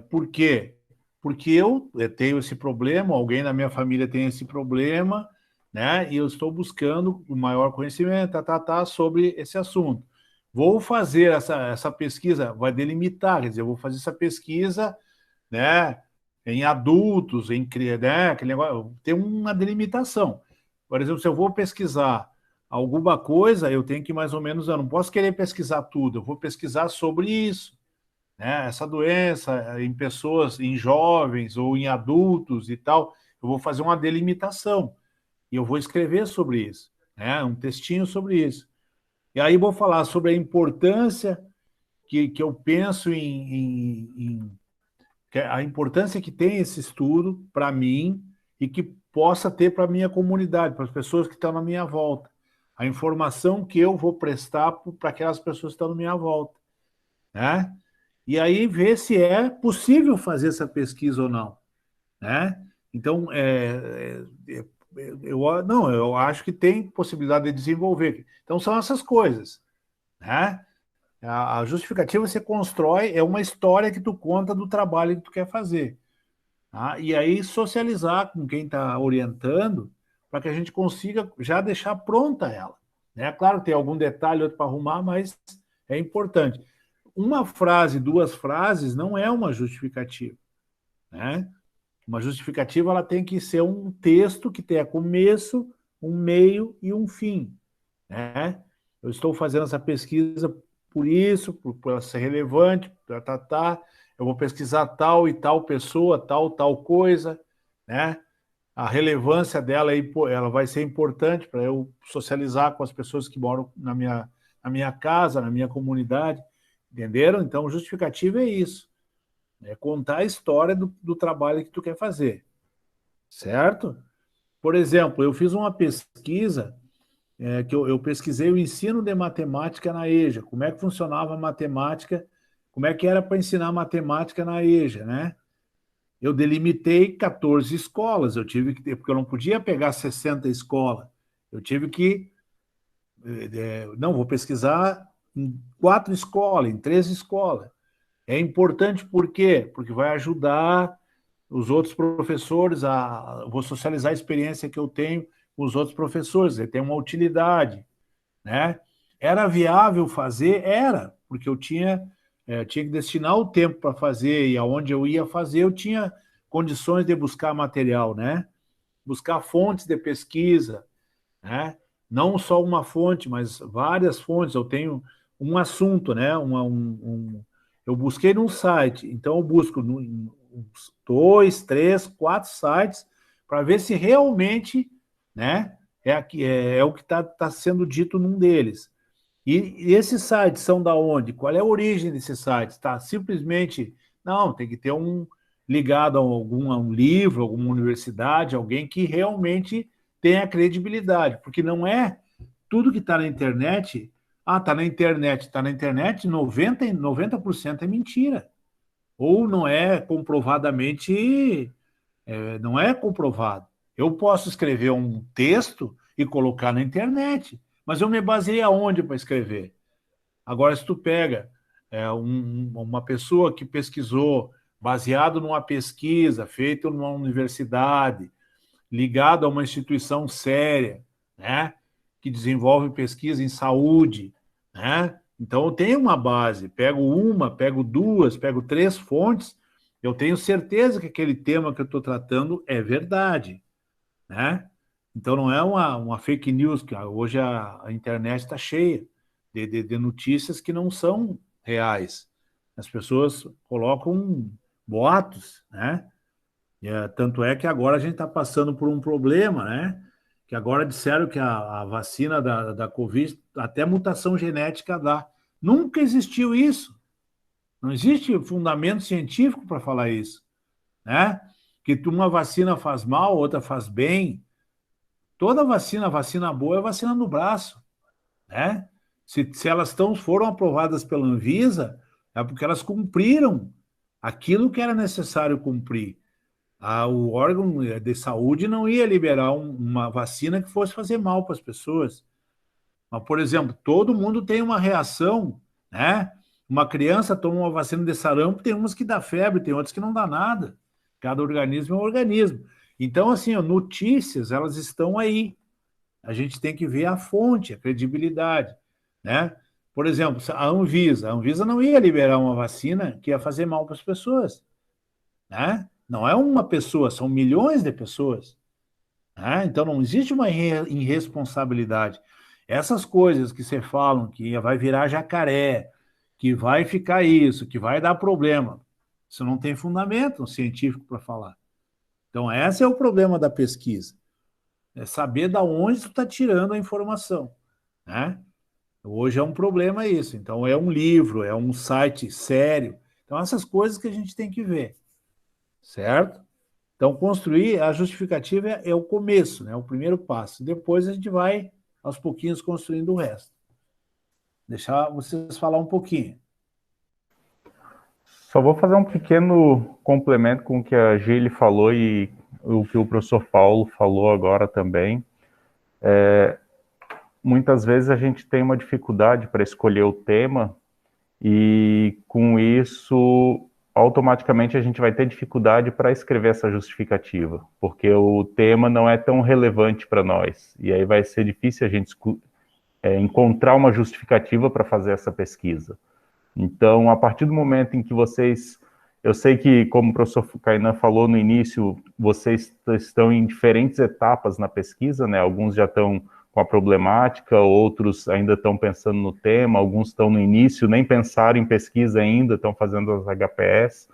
Speaker 1: Por quê? Porque eu tenho esse problema, alguém na minha família tem esse problema, né? E eu estou buscando o maior conhecimento, sobre esse assunto. Vou fazer essa pesquisa, vai delimitar, quer dizer, eu vou fazer essa pesquisa, né? Em adultos, né? Aquele negócio, tem uma delimitação. Por exemplo, se eu vou pesquisar alguma coisa, eu tenho que mais ou menos, eu não posso querer pesquisar tudo, eu vou pesquisar sobre isso, né? Essa doença em pessoas, em jovens ou em adultos e tal, eu vou fazer uma delimitação e eu vou escrever sobre isso, né? Um textinho sobre isso. E aí vou falar sobre a importância que eu penso a importância que tem esse estudo para mim e que possa ter para a minha comunidade, para as pessoas que estão na minha volta. A informação que eu vou prestar para aquelas pessoas que estão na minha volta, né? E aí ver se é possível fazer essa pesquisa ou não, né? Então, eu acho que tem possibilidade de desenvolver. Então, são essas coisas, né? A justificativa você constrói, é uma história que tu conta do trabalho que tu quer fazer. Tá? E aí socializar com quem está orientando para que a gente consiga já deixar pronta ela. Né? Claro, tem algum detalhe outro para arrumar, mas é importante. Uma frase, duas frases não é uma justificativa. Né? Uma justificativa ela tem que ser um texto que tenha começo, um meio e um fim. Né? Eu estou fazendo essa pesquisa por isso, por ela ser relevante, eu vou pesquisar tal e tal pessoa, tal coisa, né? A relevância dela ela vai ser importante para eu socializar com as pessoas que moram na minha casa, na minha comunidade, entenderam? Então, justificativa é isso, é contar a história do trabalho que tu quer fazer, certo? Por exemplo, eu fiz uma pesquisa que eu pesquisei o ensino de matemática na EJA, como é que funcionava a matemática, como é que era para ensinar matemática na EJA, né? Eu delimitei 14 escolas, eu tive que ter, porque eu não podia pegar 60 escolas, eu tive que, não, vou pesquisar em 4 escolas, em 3 escolas. É importante por quê? Porque vai ajudar os outros professores, vou socializar a experiência que eu tenho com os outros professores, tem uma utilidade, né? Era viável fazer? Era, porque eu tinha que destinar o tempo para fazer e aonde eu ia fazer, eu tinha condições de buscar material, né? Buscar fontes de pesquisa, né? Não só uma fonte, mas várias fontes. Eu tenho um assunto, né? Eu busquei num site, então eu busco em 2, 3, 4 sites para ver se realmente, né, é o que está sendo dito num deles. E esses sites são da onde? Qual é a origem desses sites? Tá simplesmente não, tem que ter ligado a um livro, alguma universidade, alguém que realmente tenha credibilidade, porque não é tudo que está na internet. Está na internet, 90% é mentira. Ou não é comprovadamente, não é comprovado. Eu posso escrever um texto e colocar na internet, mas eu me baseei aonde para escrever? Agora, se tu pega uma pessoa que pesquisou, baseado numa pesquisa feita numa universidade, ligado a uma instituição séria, né, que desenvolve pesquisa em saúde, né? Então, eu tenho uma base, pego 2, pego 3 fontes, eu tenho certeza que aquele tema que eu estou tratando é verdade, né? Então, não é uma fake news, que hoje a internet está cheia de notícias que não são reais. As pessoas colocam boatos, né? Tanto é que agora a gente está passando por um problema, né? Que agora disseram que a vacina da Covid, até mutação genética dá. Nunca existiu isso. Não existe fundamento científico para falar isso, né? Que uma vacina faz mal, outra faz bem. Toda vacina boa é vacina no braço, né? Se elas foram aprovadas pela Anvisa, é porque elas cumpriram aquilo que era necessário cumprir. O órgão de saúde não ia liberar uma vacina que fosse fazer mal para as pessoas. Mas, por exemplo, todo mundo tem uma reação, né? Uma criança toma uma vacina de sarampo, tem umas que dá febre, tem outras que não dá nada. Cada organismo é um organismo. Então, assim, notícias, elas estão aí. A gente tem que ver a fonte, a credibilidade, né? Por exemplo, a Anvisa não ia liberar uma vacina que ia fazer mal para as pessoas, né? Não é uma pessoa, são milhões de pessoas, né? Então não existe uma irresponsabilidade. Essas coisas que você falam que vai virar jacaré, que vai ficar isso, que vai dar problema, isso não tem fundamento científico para falar. Então esse é o problema da pesquisa, é saber de onde tu está tirando a informação, né? Hoje é um problema isso. Então é um livro, é um site sério. Então essas coisas que a gente tem que ver, certo? Então construir a justificativa é o começo, né? O primeiro passo. Depois a gente vai aos pouquinhos construindo o resto. Deixar vocês falar um pouquinho.
Speaker 5: Só vou fazer um pequeno complemento com o que a Gili falou e o que o professor Paulo falou agora também. Muitas vezes a gente tem uma dificuldade para escolher o tema e, com isso, automaticamente a gente vai ter dificuldade para escrever essa justificativa, porque o tema não é tão relevante para nós. E aí vai ser difícil a gente encontrar uma justificativa para fazer essa pesquisa. Então, a partir do momento em que vocês... Eu sei que, como o professor Kainan falou no início, vocês estão em diferentes etapas na pesquisa, né? Alguns já estão com a problemática, outros ainda estão pensando no tema, alguns estão no início, nem pensaram em pesquisa ainda, estão fazendo as HPS,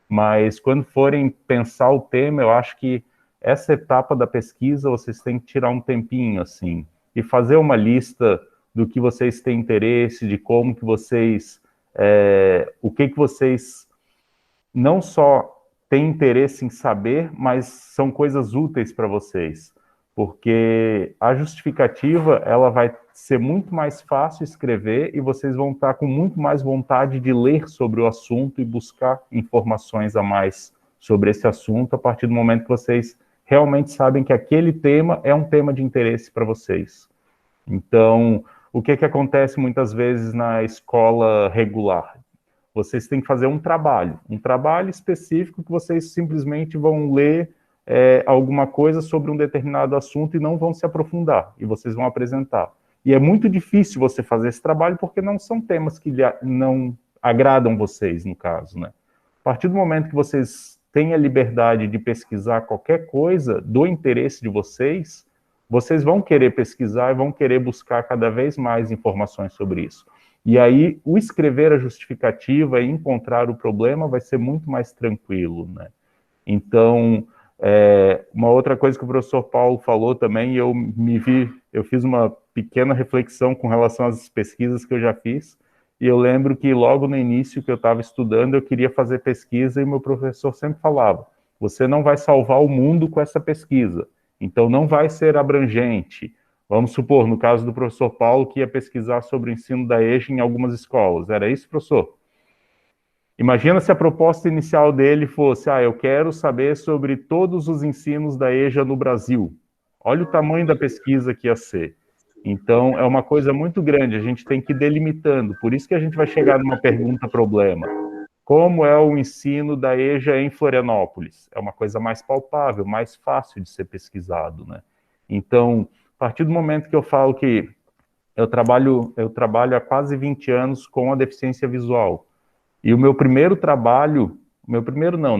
Speaker 5: mas quando forem pensar o tema, eu acho que essa etapa da pesquisa vocês têm que tirar um tempinho, assim, e fazer uma lista do que vocês têm interesse, de como que vocês... o que vocês não só têm interesse em saber, mas são coisas úteis para vocês. Porque a justificativa, ela vai ser muito mais fácil escrever e vocês vão estar com muito mais vontade de ler sobre o assunto e buscar informações a mais sobre esse assunto a partir do momento que vocês realmente sabem que aquele tema é um tema de interesse para vocês. Então, o que acontece muitas vezes na escola regular? Vocês têm que fazer um trabalho específico que vocês simplesmente vão ler alguma coisa sobre um determinado assunto e não vão se aprofundar, e vocês vão apresentar. E é muito difícil você fazer esse trabalho porque não são temas que não agradam vocês, no caso, né? A partir do momento que vocês têm a liberdade de pesquisar qualquer coisa do interesse de vocês, vocês vão querer pesquisar e vão querer buscar cada vez mais informações sobre isso. E aí, o escrever a justificativa e encontrar o problema vai ser muito mais tranquilo, né? Então... uma outra coisa que o professor Paulo falou também, eu fiz uma pequena reflexão com relação às pesquisas que eu já fiz, e eu lembro que logo no início que eu estava estudando, eu queria fazer pesquisa, e meu professor sempre falava, você não vai salvar o mundo com essa pesquisa, então não vai ser abrangente. Vamos supor, no caso do professor Paulo, que ia pesquisar sobre o ensino da EJA em algumas escolas, era isso, professor? Imagina se a proposta inicial dele fosse, eu quero saber sobre todos os ensinos da EJA no Brasil. Olha o tamanho da pesquisa que ia ser. Então, é uma coisa muito grande, a gente tem que ir delimitando. Por isso que a gente vai chegar numa pergunta-problema. Como é o ensino da EJA em Florianópolis? É uma coisa mais palpável, mais fácil de ser pesquisado, né? Então, a partir do momento que eu falo que eu trabalho há quase 20 anos com a deficiência visual, e o meu primeiro trabalho,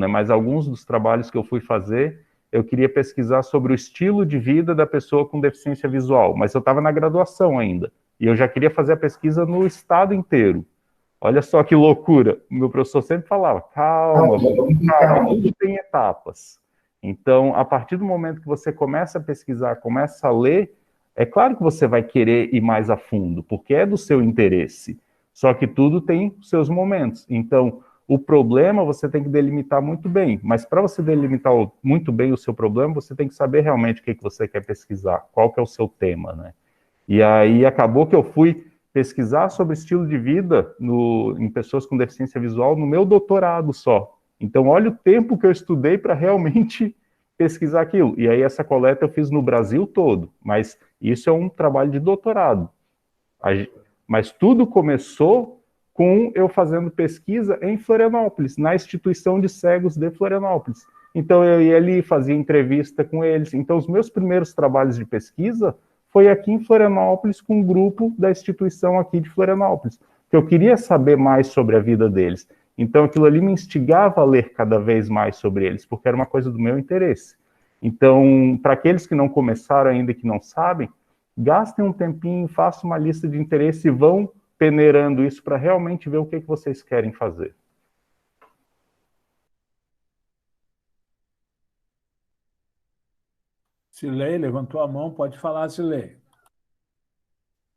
Speaker 5: mas alguns dos trabalhos que eu fui fazer, eu queria pesquisar sobre o estilo de vida da pessoa com deficiência visual, mas eu estava na graduação ainda, e eu já queria fazer a pesquisa no estado inteiro. Olha só que loucura, o meu professor sempre falava, calma, tudo tem etapas. Então, a partir do momento que você começa a pesquisar, começa a ler, é claro que você vai querer ir mais a fundo, porque é do seu interesse. Só que tudo tem seus momentos. Então, O problema você tem que delimitar muito bem, mas para você delimitar muito bem o seu problema, você tem que saber realmente o que você quer pesquisar, qual que é o seu tema, né? E aí acabou que eu fui pesquisar sobre estilo de vida em pessoas com deficiência visual no meu doutorado só. Então, olha o tempo que eu estudei para realmente pesquisar aquilo. E aí essa coleta eu fiz no Brasil todo, mas isso é um trabalho de doutorado. Mas tudo começou com eu fazendo pesquisa em Florianópolis, na instituição de cegos de Florianópolis. Então eu ia ali, fazia entrevista com eles. Então os meus primeiros trabalhos de pesquisa foi aqui em Florianópolis com um grupo da instituição aqui de Florianópolis, que eu queria saber mais sobre a vida deles. Então aquilo ali me instigava a ler cada vez mais sobre eles, porque era uma coisa do meu interesse. Então, para aqueles que não começaram ainda, que não sabem, gastem um tempinho, façam uma lista de interesse e vão peneirando isso para realmente ver o que vocês querem fazer.
Speaker 1: Silei, levantou a mão, pode falar, Silei.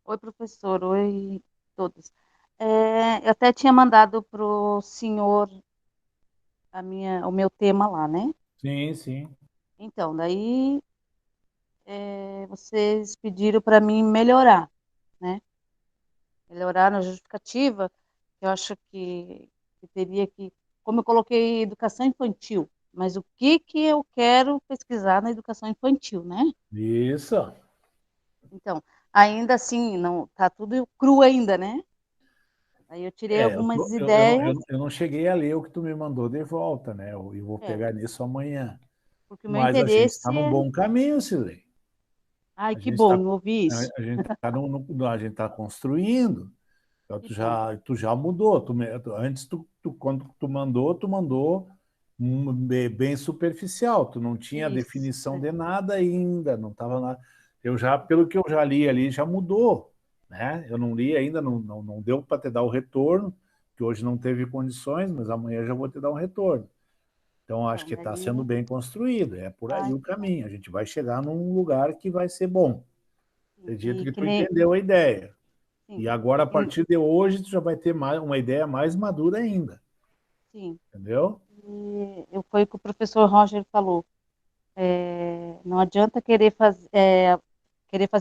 Speaker 8: Oi, professor, oi todos. Eu até tinha mandado para o senhor o meu tema lá, né?
Speaker 1: Sim, sim.
Speaker 8: Então, daí vocês pediram para mim melhorar, né? Melhorar na justificativa. Eu acho que teria que, como eu coloquei educação infantil, mas o que eu quero pesquisar na educação infantil, né?
Speaker 1: Isso.
Speaker 8: Então, ainda assim, não tá tudo cru ainda, né? Aí eu tirei algumas ideias.
Speaker 1: Eu não cheguei a ler o que tu me mandou de volta, né? Eu vou pegar nisso amanhã.
Speaker 8: Porque o meu
Speaker 1: Mas
Speaker 8: interesse
Speaker 1: a gente está num bom caminho, Silei.
Speaker 8: Ai, que bom, não ouvi isso.
Speaker 1: A gente está construindo. Então, tu já mudou. Antes, quando tu mandou bem superficial. Tu não tinha definição de nada ainda. Não estava lá. Pelo que eu já li ali, já mudou. Né? Eu não li ainda, não deu para te dar o retorno, que hoje não teve condições, mas amanhã já vou te dar um retorno. Então, acho que está sendo bem construído. É por aí o caminho. A gente vai chegar num lugar que vai ser bom. Acredito que tu entendeu a ideia. Sim. E agora, a partir de hoje, tu já vai ter uma ideia mais madura ainda.
Speaker 8: Sim.
Speaker 1: Entendeu?
Speaker 8: Foi o que o professor Roger falou. Não adianta querer fazer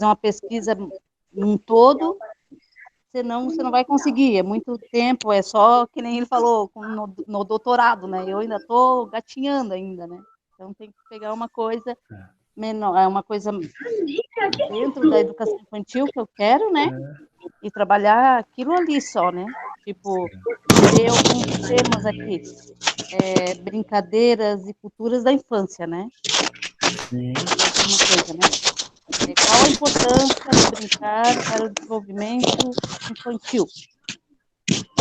Speaker 8: uma pesquisa num todo, senão você não vai conseguir. É muito tempo, é só, que nem ele falou, no doutorado, né? Eu ainda estou gatinhando ainda, né? Então tem que pegar uma coisa menor, uma coisa dentro da educação infantil que eu quero, né? E trabalhar aquilo ali só, né? Tipo, ter alguns temas aqui, brincadeiras e culturas da infância, né?
Speaker 1: Sim.
Speaker 8: Uma coisa, né? Qual a importância de brincar para o desenvolvimento infantil?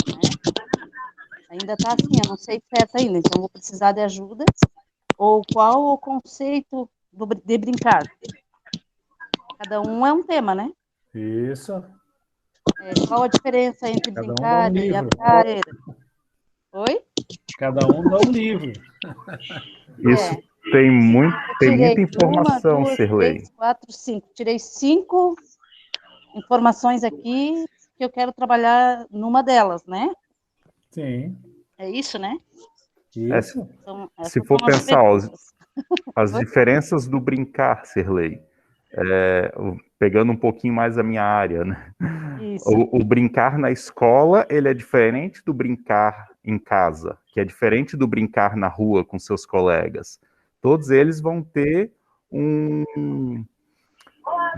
Speaker 8: Né? Ainda está assim, eu não sei certo ainda, então vou precisar de ajuda. Ou qual o conceito de brincar? Cada um é um tema, né?
Speaker 1: Isso.
Speaker 8: Qual a diferença entre brincar e a brincadeira? Oi?
Speaker 1: Cada um dá um livro.
Speaker 5: Isso tem muita informação, Sirlei.
Speaker 8: 3, 4, 5. Tirei 5 informações aqui que eu quero trabalhar numa delas, né?
Speaker 1: Sim.
Speaker 8: É isso, né?
Speaker 1: Isso.
Speaker 8: Então,
Speaker 5: se for pensar, as diferenças do brincar, Sirlei, pegando um pouquinho mais a minha área, né? O brincar na escola, ele é diferente do brincar em casa, que é diferente do brincar na rua com seus colegas. Todos eles vão ter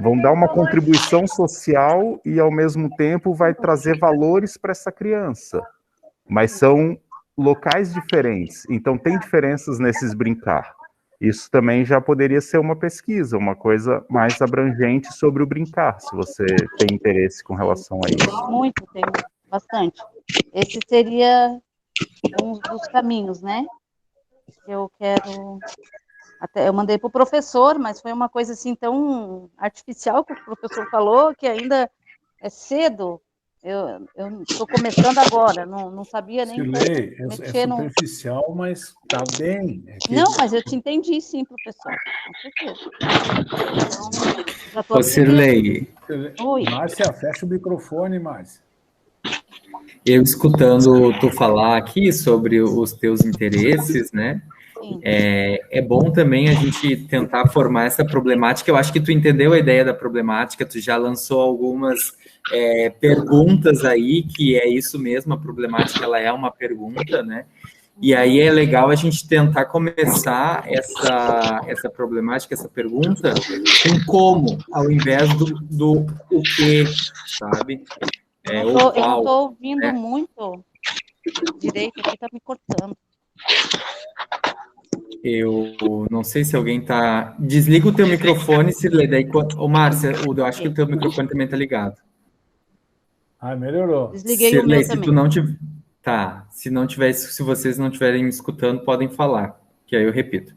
Speaker 5: vão dar uma contribuição social e, ao mesmo tempo, vai trazer valores para essa criança. Mas são locais diferentes, então tem diferenças nesses brincar. Isso também já poderia ser uma pesquisa, uma coisa mais abrangente sobre o brincar, se você tem interesse com relação a isso.
Speaker 8: Muito, tem bastante. Esse seria um dos caminhos, né? Eu quero... Até eu mandei para o professor, mas foi uma coisa assim tão artificial que o professor falou, que ainda é cedo. Eu estou começando agora, não sabia nem
Speaker 1: Silei, é superficial, mas está bem.
Speaker 8: Não, mas eu te entendi sim, professor. Com certeza.
Speaker 9: Ô, Sirlei.
Speaker 1: Oi. Márcia, fecha o microfone, Márcia.
Speaker 9: Eu escutando tu falar aqui sobre os teus interesses, né? É bom também a gente tentar formar essa problemática. Eu acho que tu entendeu a ideia da problemática, tu já lançou algumas perguntas aí, que é isso mesmo, a problemática ela é uma pergunta, né? E aí é legal a gente tentar começar essa problemática, essa pergunta, com como, ao invés do o que, sabe?
Speaker 8: Eu não estou ouvindo muito direito, aqui está me cortando.
Speaker 9: Eu não sei se alguém tá... Desliga o teu microfone, Sirlei. Daí, Márcia, eu acho que o teu microfone também tá ligado.
Speaker 1: Melhorou.
Speaker 8: Desliguei
Speaker 9: Sirlei,
Speaker 8: o meu
Speaker 9: se
Speaker 8: também.
Speaker 9: tu não tiver... Tá, se vocês não estiverem me escutando, podem falar, que aí eu repito.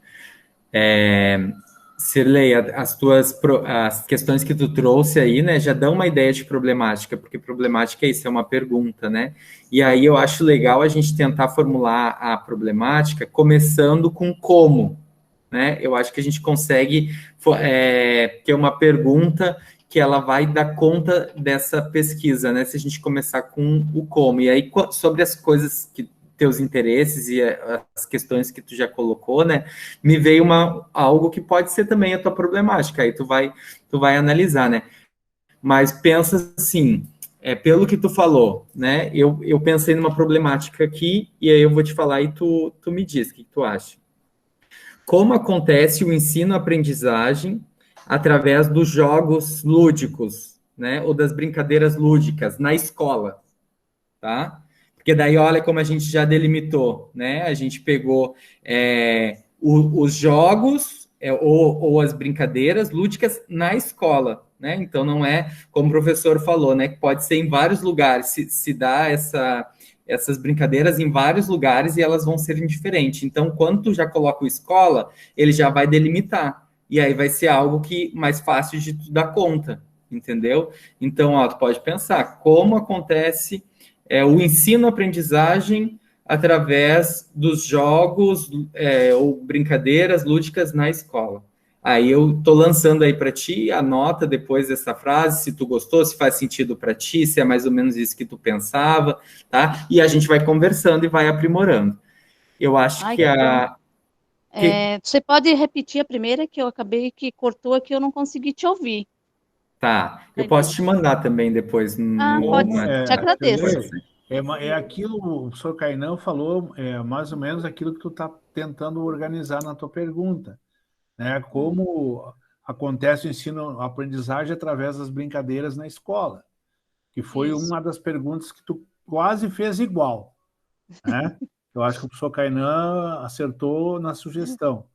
Speaker 9: Sirlei, as questões que tu trouxe aí, né, já dão uma ideia de problemática, porque problemática é isso, é uma pergunta, né? E aí eu acho legal a gente tentar formular a problemática começando com como, né? Eu acho que a gente consegue ter uma pergunta que ela vai dar conta dessa pesquisa, né? Se a gente começar com o como. E aí, sobre as coisas que teus interesses e as questões que tu já colocou, né? Me veio algo que pode ser também a tua problemática. Aí tu vai analisar, né? Mas pensa assim, pelo que tu falou, né? Eu pensei numa problemática aqui e aí eu vou te falar e tu me diz o que tu acha. Como acontece o ensino-aprendizagem através dos jogos lúdicos, né? Ou das brincadeiras lúdicas na escola, tá? Porque daí, olha como a gente já delimitou, né? A gente pegou os jogos ou as brincadeiras lúdicas na escola, né? Então, não é, como o professor falou, né? Que pode ser em vários lugares, se dá essas brincadeiras em vários lugares e elas vão ser diferentes. Então, quando tu já coloca o escola, ele já vai delimitar. E aí vai ser algo que mais fácil de tu dar conta, entendeu? Então, tu pode pensar como acontece o ensino-aprendizagem através dos jogos ou brincadeiras lúdicas na escola. Aí eu tô lançando aí para ti, anota depois dessa frase, se tu gostou, se faz sentido para ti, se é mais ou menos isso que tu pensava, tá? E a gente vai conversando e vai aprimorando. Eu acho
Speaker 8: Você pode repetir a primeira, que eu acabei que cortou aqui, eu não consegui te ouvir.
Speaker 9: Tá, eu posso te mandar também depois.
Speaker 8: Pode ser, te agradeço.
Speaker 1: Aquilo, o professor Kainan falou, mais ou menos aquilo que tu está tentando organizar na tua pergunta, né? Como acontece o ensino-aprendizagem através das brincadeiras na escola, que foi uma das perguntas que tu quase fez igual, né? Eu acho que o professor Kainan acertou na sugestão.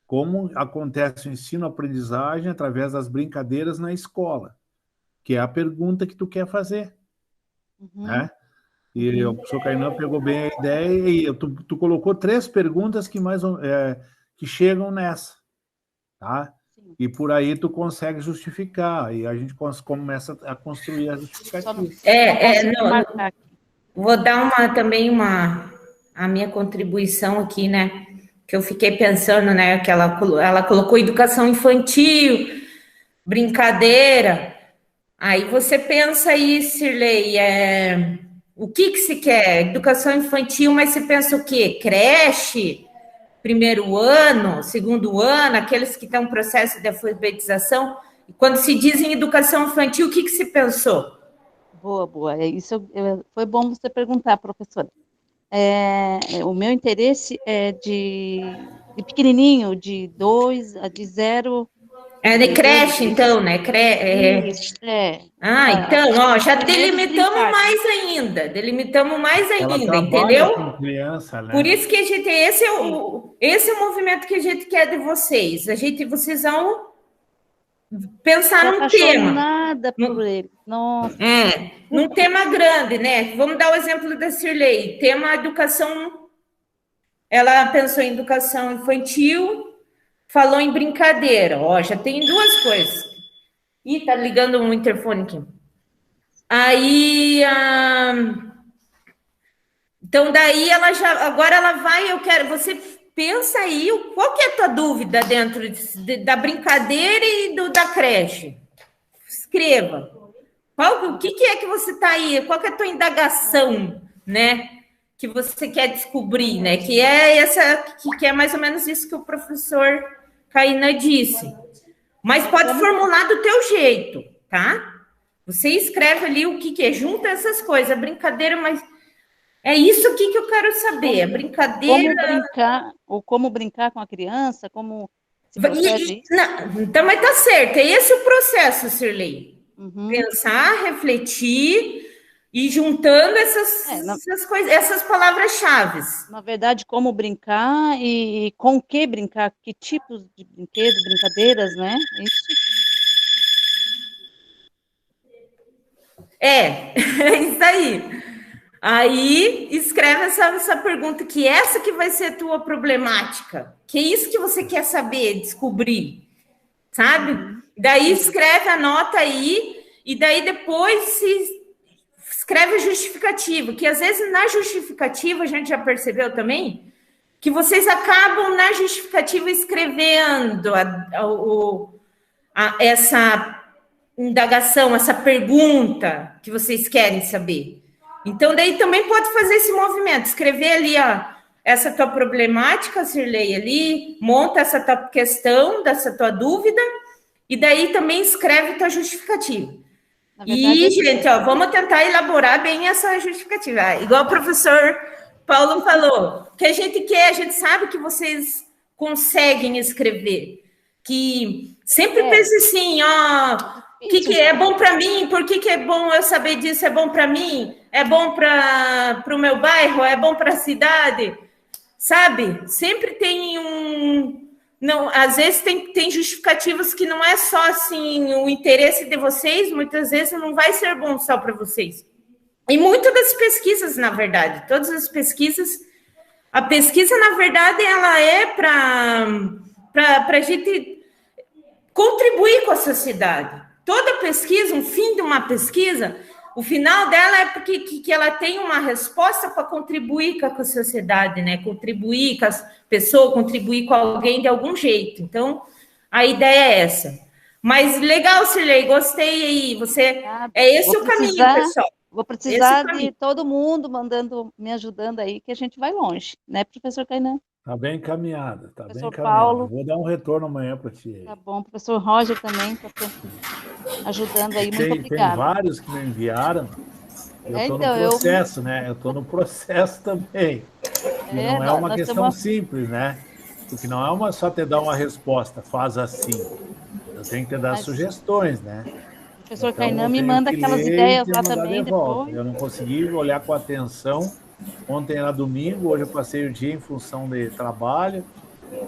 Speaker 1: Como acontece o ensino-aprendizagem através das brincadeiras na escola, que é a pergunta que tu quer fazer, né? E o professor Kainan pegou bem a ideia e tu colocou 3 perguntas que chegam nessa, tá? E por aí tu consegue justificar, e a gente começa a construir a justificativa.
Speaker 7: Vou dar também a minha contribuição aqui, né? Que eu fiquei pensando, né? Que ela colocou educação infantil, brincadeira. Aí você pensa aí, Sirlei, o que se quer? Educação infantil, mas você pensa o quê? Creche, primeiro ano, segundo ano, aqueles que estão em processo de alfabetização. E quando se diz em educação infantil, o que se pensou?
Speaker 8: Boa. Isso foi bom você perguntar, professora. O meu interesse é de pequenininho, de 2 a de 0.
Speaker 7: De creche, então, né?
Speaker 8: Isso,
Speaker 7: então, já delimitamos mais ainda. Entendeu?
Speaker 1: Com criança, né?
Speaker 7: Por isso que esse é o movimento que a gente quer de vocês. Vocês vão pensar num tema.
Speaker 8: Nada por ele. Nossa.
Speaker 7: Num tema grande, né? Vamos dar o exemplo da Sirlei. Tema educação. Ela pensou em educação infantil, falou em brincadeira. Já tem 2 coisas. Ih, tá ligando um interfone aqui. Aí, então daí agora ela vai, você pensa aí, qual que é a tua dúvida dentro da brincadeira e da creche? Escreva. O que é que você está aí? Qual que é a tua indagação, né? Que você quer descobrir, né? Que é essa, que é mais ou menos isso que o professor Caína disse. Mas pode formular do teu jeito, tá? Você escreve ali o que é, junta essas coisas, brincadeira, mas é isso aqui que eu quero saber, a brincadeira...
Speaker 8: Como brincar com a criança, como se procede isso?
Speaker 7: Não, então, mas tá certo, é esse o processo, Sirlei. Pensar, refletir e juntando essas coisas, essas palavras-chave.
Speaker 8: Na verdade, como brincar e com que brincar, que tipos de brinquedos, brincadeiras, né? Isso.
Speaker 7: É isso aí. Aí escreve essa pergunta, que essa que vai ser a tua problemática, que é isso que você quer saber, descobrir, sabe? Daí escreve, anota aí, e daí depois escreve a justificativa, que às vezes na justificativa, a gente já percebeu também, que vocês acabam na justificativa escrevendo essa indagação, essa pergunta que vocês querem saber. Então, daí também pode fazer esse movimento, escrever ali, ó, essa tua problemática, Sirlei, ali, monta essa tua questão, dessa tua dúvida, e daí também escreve tua justificativa. E, gente, ó, vamos tentar elaborar bem essa justificativa. Igual o professor Paulo falou, que a gente quer, a gente sabe que vocês conseguem escrever, que sempre pense assim, ó... O que é bom para mim? Por que é bom eu saber disso? É bom para mim? É bom para o meu bairro? É bom para a cidade? Sabe? Sempre tem não, às vezes tem justificativas que não é só assim o interesse de vocês, muitas vezes não vai ser bom só para vocês. E muitas das pesquisas, na verdade, todas as pesquisas, a pesquisa, na verdade, ela é para a gente contribuir com a sociedade. Toda pesquisa, um fim de uma pesquisa, o final dela é porque que ela tem uma resposta para contribuir com a sociedade, né? Contribuir com as pessoas, contribuir com alguém de algum jeito. Então, a ideia é essa. Mas legal, Sirlei, gostei aí. É esse o caminho, pessoal.
Speaker 8: Vou precisar de todo mundo me ajudando aí, que a gente vai longe, né, professor Caína?
Speaker 1: Tá bem encaminhada, tá bem encaminhada.
Speaker 8: Paulo,
Speaker 1: vou dar um retorno amanhã para ti.
Speaker 8: Tá bom, professor Roger também está ajudando aí, muito obrigada.
Speaker 1: Tem vários que me enviaram, eu estou no processo, né? Eu estou no processo também. E não é uma questão simples, né? Porque não é só te dar uma resposta, faz assim. Eu tenho que te dar sugestões, né?
Speaker 8: O professor Caína me manda aquelas ideias lá também depois.
Speaker 1: Eu não consegui olhar com atenção. Ontem era domingo, hoje eu passei o dia em função de trabalho,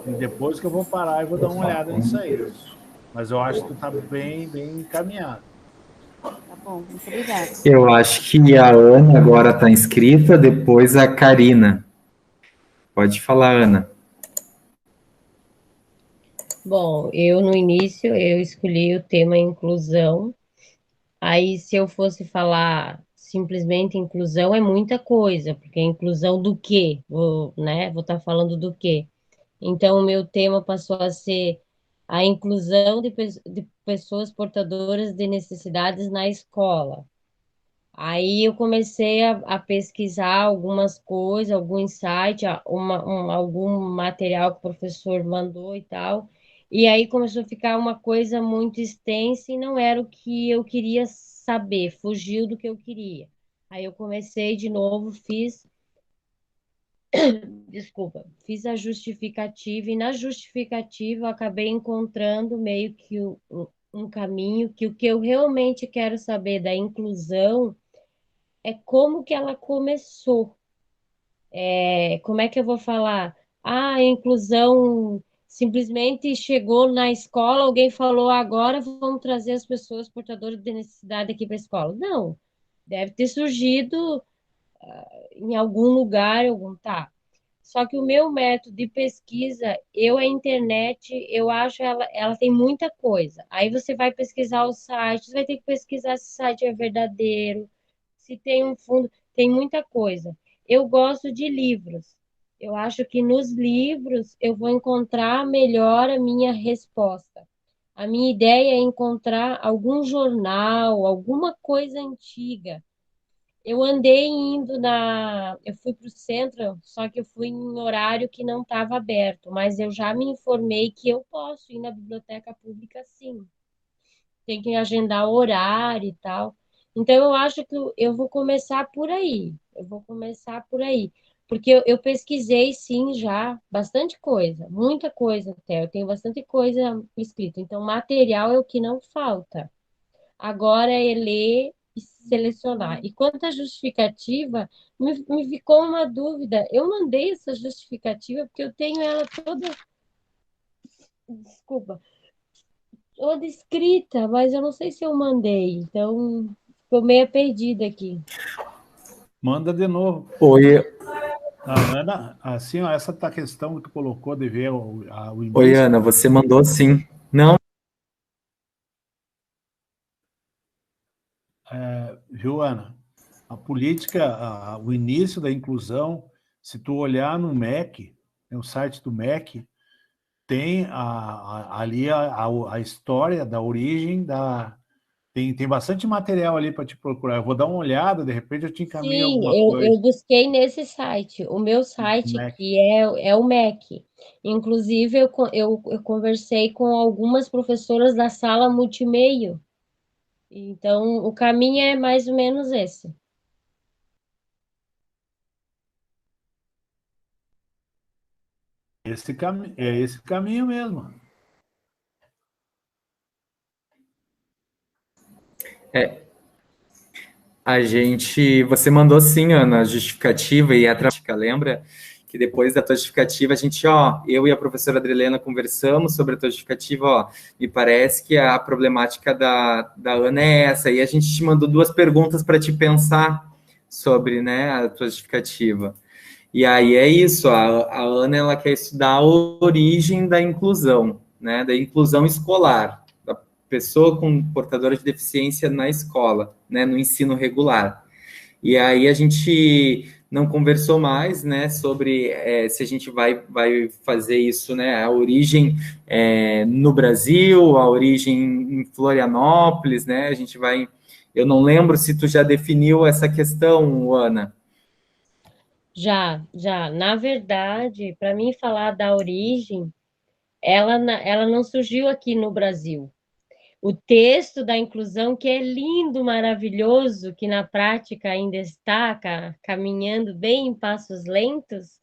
Speaker 1: e depois que eu vou parar e vou dar uma olhada nisso aí. Mas eu acho que tu tá bem encaminhado.
Speaker 8: Tá bom, muito obrigada.
Speaker 9: Eu acho que a Ana agora está inscrita, depois a Karina. Pode falar, Ana.
Speaker 10: Bom, no início eu escolhi o tema inclusão. Aí, se eu fosse falar simplesmente inclusão, é muita coisa, porque inclusão do quê? Vou estar falando do quê? Então, o meu tema passou a ser a inclusão de pessoas portadoras de necessidades na escola. Aí eu comecei a pesquisar algumas coisas, algum insight, algum material que o professor mandou e tal, e aí começou a ficar uma coisa muito extensa e não era o que eu queria saber, fugiu do que eu queria. Aí eu comecei de novo, fiz a justificativa, e na justificativa eu acabei encontrando meio que um caminho, que o que eu realmente quero saber da inclusão é como que ela começou. Como é que eu vou falar? A inclusão simplesmente chegou na escola, alguém falou, agora vamos trazer as pessoas portadoras de necessidade aqui para a escola. Não, deve ter surgido em algum lugar, tá. Só que o meu método de pesquisa, a internet, eu acho ela tem muita coisa. Aí você vai pesquisar o site, você vai ter que pesquisar se o site é verdadeiro, se tem um fundo, tem muita coisa. Eu gosto de livros. Eu acho que nos livros eu vou encontrar melhor a minha resposta. A minha ideia é encontrar algum jornal, alguma coisa antiga. Eu andei indo eu fui para o centro, só que eu fui em horário que não estava aberto, mas eu já me informei que eu posso ir na biblioteca pública sim. Tem que agendar horário e tal. Então eu acho que eu vou começar por aí. Eu vou começar por aí. Porque eu pesquisei sim já bastante coisa, muita coisa até. Eu tenho bastante coisa escrita. Então, material é o que não falta. Agora é ler e selecionar. E quanto à justificativa, me ficou uma dúvida. Eu mandei essa justificativa porque eu tenho ela toda, desculpa, toda escrita, mas eu não sei se eu mandei. Então, ficou meio perdida aqui.
Speaker 1: Manda de novo.
Speaker 9: Oi,
Speaker 1: Ana, assim, ó, essa tá questão que tu colocou de ver o
Speaker 9: oi,
Speaker 1: início.
Speaker 9: Ana, você mandou sim. Não,
Speaker 1: Viu, Ana? A política, o início da inclusão, se tu olhar no MEC, no site do MEC, tem ali a história da origem da. Tem bastante material ali para te procurar. Eu vou dar uma olhada, de repente eu te encaminho
Speaker 10: Sim,
Speaker 1: alguma
Speaker 10: eu
Speaker 1: coisa.
Speaker 10: busquei nesse site. O meu site
Speaker 1: MEC.
Speaker 10: que é o MEC. Inclusive, eu conversei com algumas professoras da sala multimeio. Então, o caminho é mais ou menos esse.
Speaker 1: É esse caminho mesmo.
Speaker 9: você mandou sim, Ana, a justificativa e a prática, lembra? Que depois da tua justificativa, a gente, eu e a professora Adrilena conversamos sobre a tua justificativa, me parece que a problemática da Ana é essa, e a gente te mandou 2 perguntas para te pensar sobre, né, a tua justificativa. E aí é isso, a Ana, ela quer estudar a origem da inclusão, né, da inclusão escolar, da pessoa com portadora de deficiência na escola, né, no ensino regular. E aí a gente não conversou mais, né, sobre se a gente vai fazer isso, né, a origem no Brasil, a origem em Florianópolis, né, a gente vai... Eu não lembro se tu já definiu essa questão, Ana.
Speaker 10: Já. Na verdade, para mim falar da origem, ela não surgiu aqui no Brasil. O texto da inclusão, que é lindo, maravilhoso, que na prática ainda está caminhando bem em passos lentos,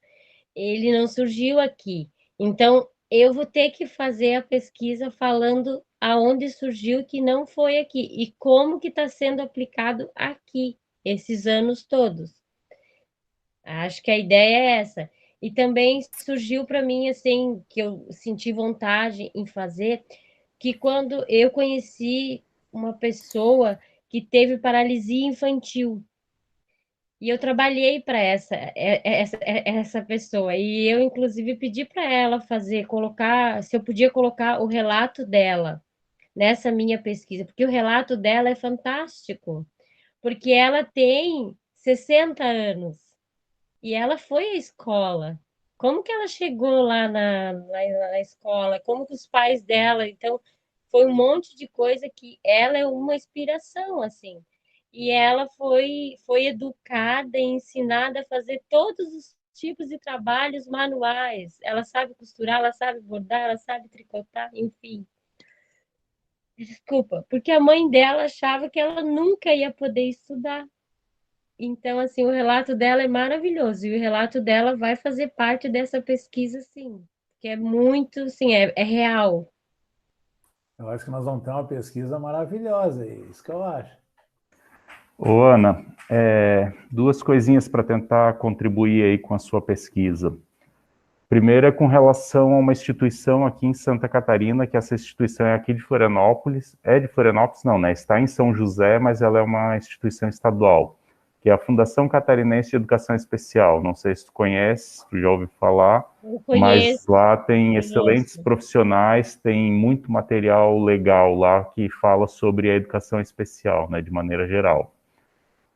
Speaker 10: ele não surgiu aqui. Então, eu vou ter que fazer a pesquisa falando aonde surgiu que não foi aqui e como que está sendo aplicado aqui esses anos todos. Acho que a ideia é essa. E também surgiu para mim, assim, que eu senti vontade em fazer, que quando eu conheci uma pessoa que teve paralisia infantil, e eu trabalhei para essa pessoa, e eu, inclusive, pedi para ela colocar, se eu podia colocar o relato dela nessa minha pesquisa, porque o relato dela é fantástico, porque ela tem 60 anos, e ela foi à escola. Como que ela chegou lá na escola? Como que os pais dela? Então, foi um monte de coisa que ela é uma inspiração, assim. E ela foi educada e ensinada a fazer todos os tipos de trabalhos manuais. Ela sabe costurar, ela sabe bordar, ela sabe tricotar, enfim. Desculpa, porque a mãe dela achava que ela nunca ia poder estudar. Então, assim, o relato dela é maravilhoso e o relato dela vai fazer parte dessa pesquisa, sim, que é muito, sim, é real.
Speaker 1: Eu acho que nós vamos ter uma pesquisa maravilhosa, é isso que eu acho.
Speaker 5: Ô, Ana, 2 coisinhas para tentar contribuir aí com a sua pesquisa. Primeiro é com relação a uma instituição aqui em Santa Catarina, que essa instituição é aqui de Florianópolis. É de Florianópolis, não, né? Está em São José, mas ela é uma instituição estadual, que é a Fundação Catarinense de Educação Especial. Não sei se tu conhece, tu já ouviu falar, mas lá tem excelentes profissionais, tem muito material legal lá que fala sobre a educação especial, né, de maneira geral.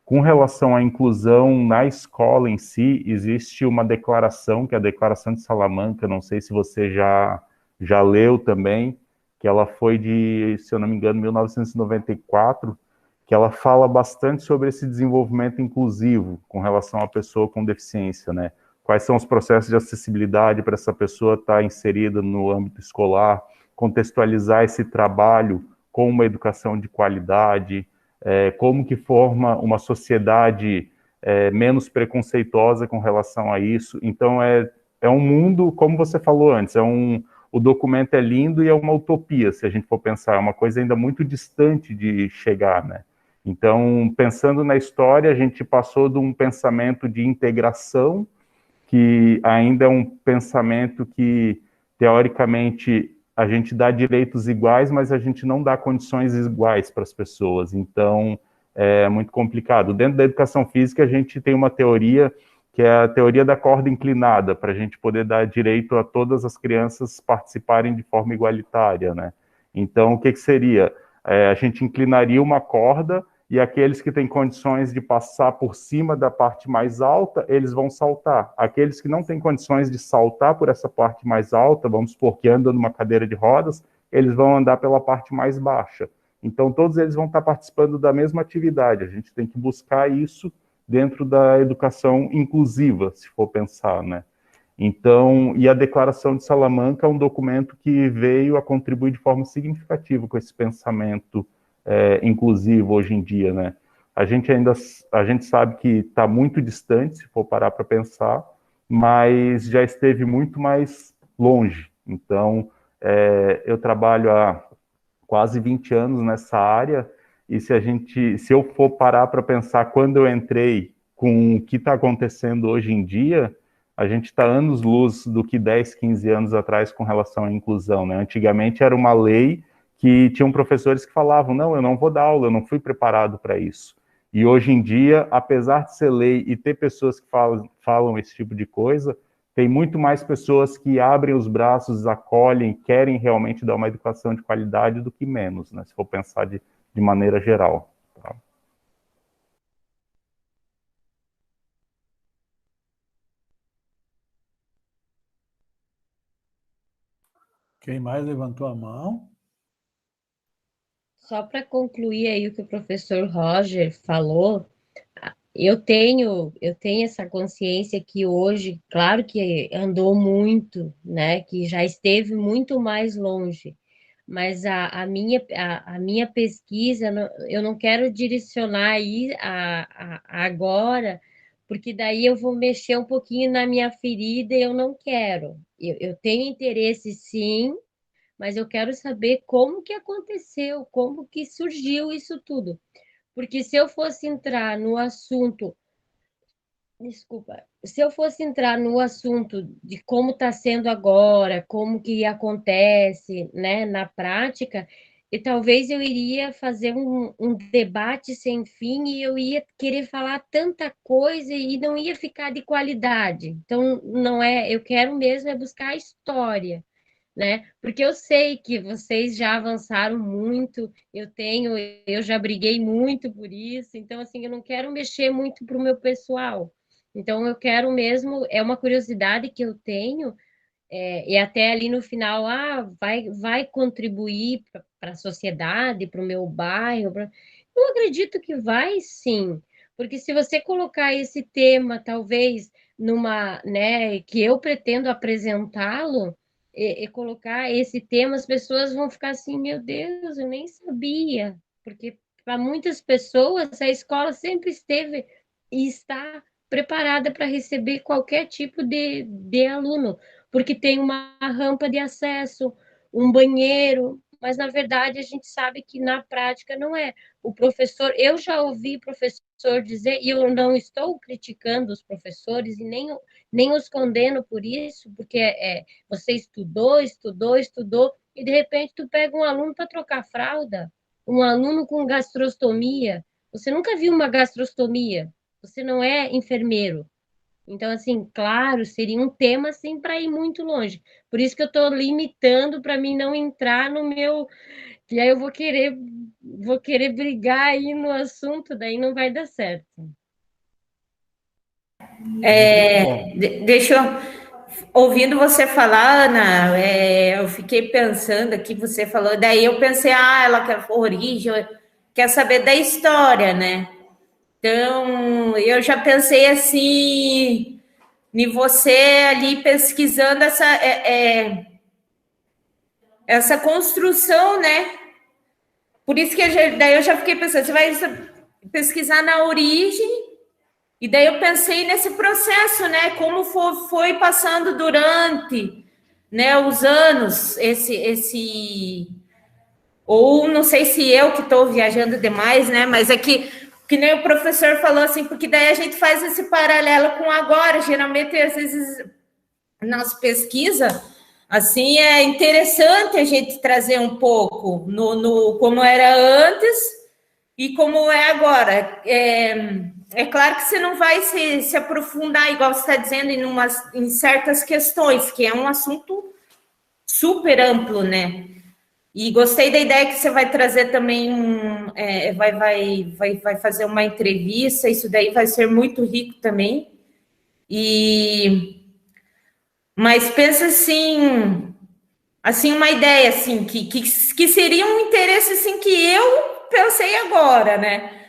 Speaker 5: Com relação à inclusão na escola em si, existe uma declaração, que é a Declaração de Salamanca, não sei se você já leu também, que ela foi de, se eu não me engano, 1994, que ela fala bastante sobre esse desenvolvimento inclusivo com relação à pessoa com deficiência, né? Quais são os processos de acessibilidade para essa pessoa estar inserida no âmbito escolar, contextualizar esse trabalho com uma educação de qualidade, como que forma uma sociedade menos preconceituosa com relação a isso. Então, é um mundo, como você falou antes, o documento é lindo e é uma utopia, se a gente for pensar, é uma coisa ainda muito distante de chegar, né? Então, pensando na história, a gente passou de um pensamento de integração, que ainda é um pensamento que, teoricamente, a gente dá direitos iguais, mas a gente não dá condições iguais para as pessoas. Então, é muito complicado. Dentro da educação física, a gente tem uma teoria, que é a teoria da corda inclinada, para a gente poder dar direito a todas as crianças participarem de forma igualitária, né? Então, o que seria? A gente inclinaria uma corda, e aqueles que têm condições de passar por cima da parte mais alta, eles vão saltar. Aqueles que não têm condições de saltar por essa parte mais alta, vamos supor que andam numa cadeira de rodas, eles vão andar pela parte mais baixa. Então, todos eles vão estar participando da mesma atividade. A gente tem que buscar isso dentro da educação inclusiva, se for pensar, né? Então, e a Declaração de Salamanca é um documento que veio a contribuir de forma significativa com esse pensamento inclusivo hoje em dia, né? A gente sabe que está muito distante, se for parar para pensar, mas já esteve muito mais longe. Então, eu trabalho há quase 20 anos nessa área, e se eu for parar para pensar quando eu entrei com o que está acontecendo hoje em dia, a gente está anos-luz do que 10, 15 anos atrás com relação à inclusão, né? Antigamente era uma lei que tinham professores que falavam, não, eu não vou dar aula, eu não fui preparado para isso. E hoje em dia, apesar de ser lei e ter pessoas que falam esse tipo de coisa, tem muito mais pessoas que abrem os braços, acolhem, querem realmente dar uma educação de qualidade do que menos, né? Se for pensar de maneira geral. Tá?
Speaker 1: Quem mais levantou a mão?
Speaker 10: Só para concluir aí o que o professor Roger falou, eu tenho essa consciência que hoje, claro que andou muito, né, que já esteve muito mais longe, mas a minha pesquisa, eu não quero direcionar aí agora, porque daí eu vou mexer um pouquinho na minha ferida e eu não quero. Eu tenho interesse, sim, mas eu quero saber como que aconteceu, como que surgiu isso tudo. Porque se eu fosse entrar no assunto, desculpa, se eu fosse entrar no assunto de como está sendo agora, como que acontece, né, na prática, e talvez eu iria fazer um debate sem fim e eu ia querer falar tanta coisa e não ia ficar de qualidade. Então, não é, eu quero mesmo é buscar a história, né? Porque eu sei que vocês já avançaram muito, eu já briguei muito por isso, então assim, eu não quero mexer muito para o meu pessoal. Então eu quero mesmo, é uma curiosidade que eu tenho, e até ali no final, vai contribuir para a sociedade, para o meu bairro. Eu acredito que vai sim, porque se você colocar esse tema, talvez, numa, né, que eu pretendo apresentá-lo, e colocar esse tema, as pessoas vão ficar assim, meu Deus, eu nem sabia, porque para muitas pessoas a escola sempre esteve e está preparada para receber qualquer tipo de aluno, porque tem uma rampa de acesso, um banheiro, mas na verdade a gente sabe que na prática não é. O professor, eu já ouvi professor dizer, e eu não estou criticando os professores e nem os condeno por isso, porque você estudou, e de repente tu pega um aluno para trocar fralda, um aluno com gastrostomia. Você nunca viu uma gastrostomia, você não é enfermeiro. Então, assim, claro, seria um tema assim para ir muito longe. Por isso que eu estou limitando para mim não entrar no meu. E aí eu vou querer brigar aí no assunto, daí não vai dar certo.
Speaker 7: Deixa eu ouvindo você falar, Ana, eu fiquei pensando aqui, você falou, daí eu pensei, ela quer origem, quer saber da história, né? Então, eu já pensei assim, em você ali pesquisando essa construção, né? Por isso que daí eu já fiquei pensando, você vai pesquisar na origem, e daí eu pensei nesse processo, né? Como foi passando durante, né, os anos, ou não sei se eu que estou viajando demais, né? Mas é que nem o professor falou assim, porque daí a gente faz esse paralelo com agora. Geralmente, às vezes, nas pesquisas, assim, é interessante a gente trazer um pouco no como era antes e como é agora. É claro que você não vai se aprofundar, igual você está dizendo, em certas questões, que é um assunto super amplo, né? E gostei da ideia que você vai trazer também, vai fazer uma entrevista, isso daí vai ser muito rico também. Mas pensa assim, uma ideia assim, que seria um interesse assim, que eu pensei agora, né?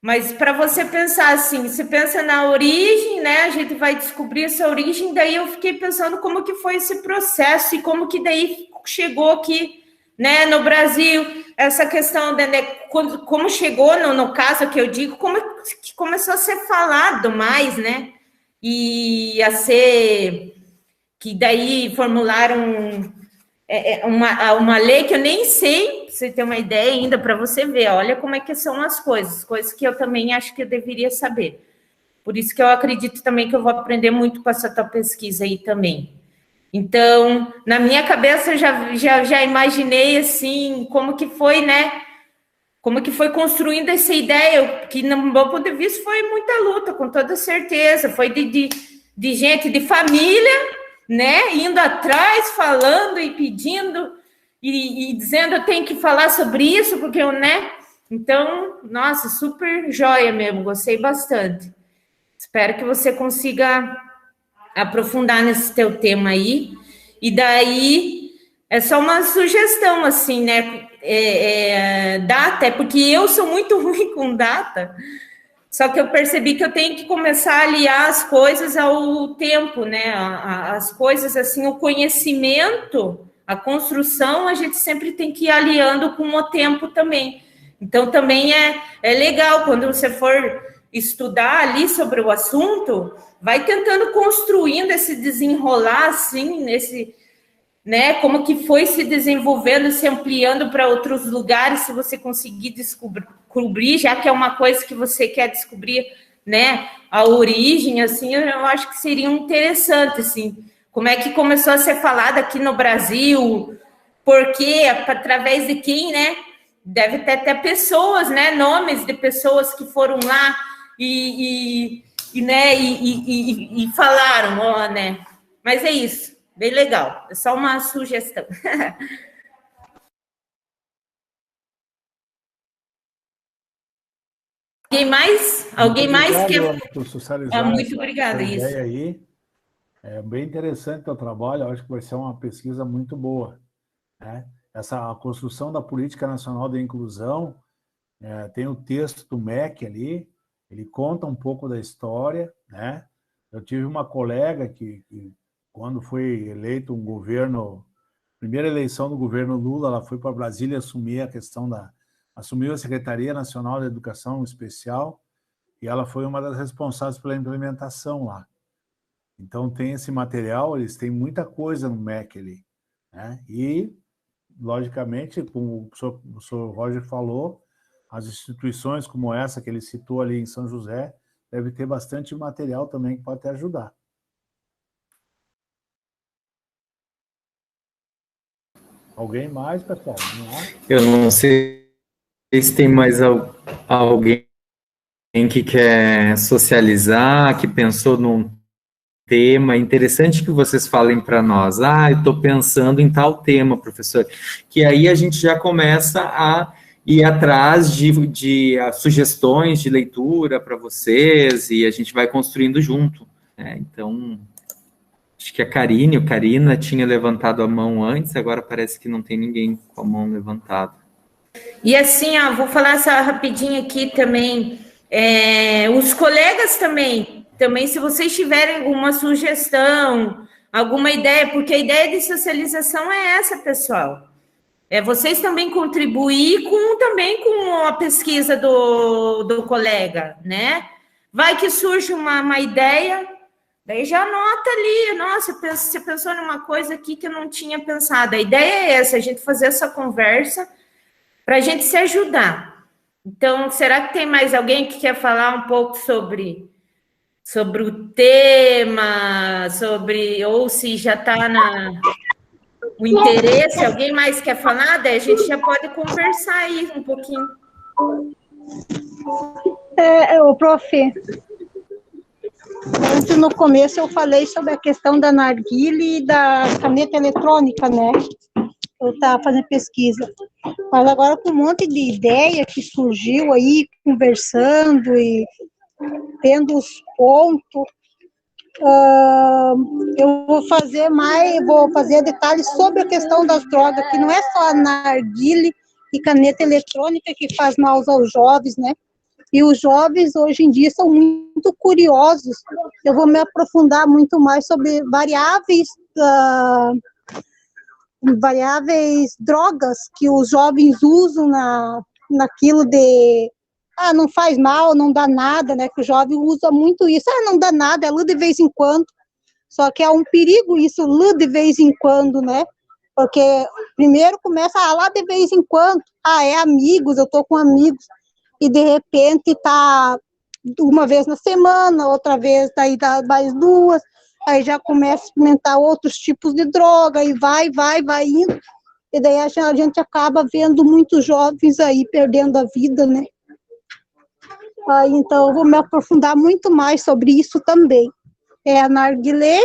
Speaker 7: Mas para você pensar assim, você pensa na origem, né? A gente vai descobrir essa origem, daí eu fiquei pensando como que foi esse processo e como que daí chegou aqui, né, no Brasil, essa questão de, né, como chegou no caso que eu digo, como que começou a ser falado mais, né? E a ser que daí formularam uma lei que eu nem sei, pra você ter uma ideia ainda, para você ver, olha como é que são as coisas que eu também acho que eu deveria saber. Por isso que eu acredito também que eu vou aprender muito com essa tua pesquisa aí também. Então, na minha cabeça, eu já imaginei, assim, como que foi, né? Como que foi construindo essa ideia, que, no meu ponto de vista, foi muita luta, com toda certeza. Foi de gente, de família, né? Indo atrás, falando e pedindo, e dizendo, eu tenho que falar sobre isso, porque eu, né? Então, nossa, super joia mesmo, gostei bastante. Espero que você consiga aprofundar nesse teu tema aí, e daí é só uma sugestão, assim, né, data, porque eu sou muito ruim com data, só que eu percebi que eu tenho que começar a aliar as coisas ao tempo, né, as coisas, assim, o conhecimento, a construção, a gente sempre tem que ir aliando com o tempo também. Então, também é legal, quando você for estudar ali sobre o assunto, vai tentando construindo esse desenrolar, assim, né, como que foi se desenvolvendo, se ampliando para outros lugares, se você conseguir descobrir, já que é uma coisa que você quer descobrir, né, a origem, assim, eu acho que seria interessante, assim, como é que começou a ser falado aqui no Brasil, por quê, através de quem, né, deve ter até pessoas, né, nomes de pessoas que foram lá e falaram, ó, né? Mas é isso, bem legal. É só uma sugestão. Alguém mais quer?
Speaker 1: Por socializar
Speaker 7: muito obrigada,
Speaker 1: essa
Speaker 7: isso.
Speaker 1: ideia aí. É bem interessante o teu trabalho. Eu acho que vai ser uma pesquisa muito boa, né? A construção da Política Nacional de Inclusão, tem o texto do MEC ali. Ele conta um pouco da história, né? Eu tive uma colega que quando foi eleito um governo, primeira eleição do governo Lula, ela foi para Brasília assumir assumiu a Secretaria Nacional de Educação Especial, e ela foi uma das responsáveis pela implementação lá. Então, tem esse material, eles têm muita coisa no MEC ali, né? E, logicamente, como o professor Roger falou, as instituições como essa que ele citou ali em São José, deve ter bastante material também que pode te ajudar. Alguém mais, pessoal?
Speaker 9: Eu não sei se tem mais alguém que quer socializar, que pensou num tema. Interessante que vocês falem para nós. Eu estou pensando em tal tema, professor. Que aí a gente já começa a ir atrás de sugestões de leitura para vocês, e a gente vai construindo junto, né? Então, Acho que a Karine ou Karina tinha levantado a mão antes, agora parece que não tem ninguém com a mão levantada.
Speaker 7: E assim, ó, vou falar essa rapidinho aqui também. Os colegas também, se vocês tiverem alguma sugestão, alguma ideia, porque a ideia de socialização é essa, pessoal. Vocês também contribuir também com a pesquisa do colega, né? Vai que surge uma ideia, daí já anota ali, nossa, você pensou numa coisa aqui que eu não tinha pensado. A ideia é essa, a gente fazer essa conversa para a gente se ajudar. Então, será que tem mais alguém que quer falar um pouco sobre o tema, ou se já está o interesse? Alguém mais quer falar? Daí a gente já pode conversar aí um pouquinho.
Speaker 2: O prof, antes no começo eu falei sobre a questão da narguilé e da caneta eletrônica, né? Eu estava fazendo pesquisa. Mas agora com um monte de ideia que surgiu aí, conversando e tendo os pontos, eu vou fazer detalhes sobre a questão das drogas, que não é só a narguilé e caneta eletrônica que faz mal aos jovens, né? E os jovens hoje em dia são muito curiosos. Eu vou me aprofundar muito mais sobre variáveis drogas que os jovens usam naquilo de não faz mal, não dá nada, né? Que o jovem usa muito isso. Não dá nada, é lá de vez em quando. Só que é um perigo isso, lá de vez em quando, né? Porque primeiro começa lá de vez em quando. É amigos, eu tô com amigos. E de repente tá uma vez na semana, outra vez daí dá mais 2. Aí já começa a experimentar outros tipos de droga, e vai indo. E daí a gente acaba vendo muitos jovens aí perdendo a vida, né? Então eu vou me aprofundar muito mais sobre isso também. A narguilé,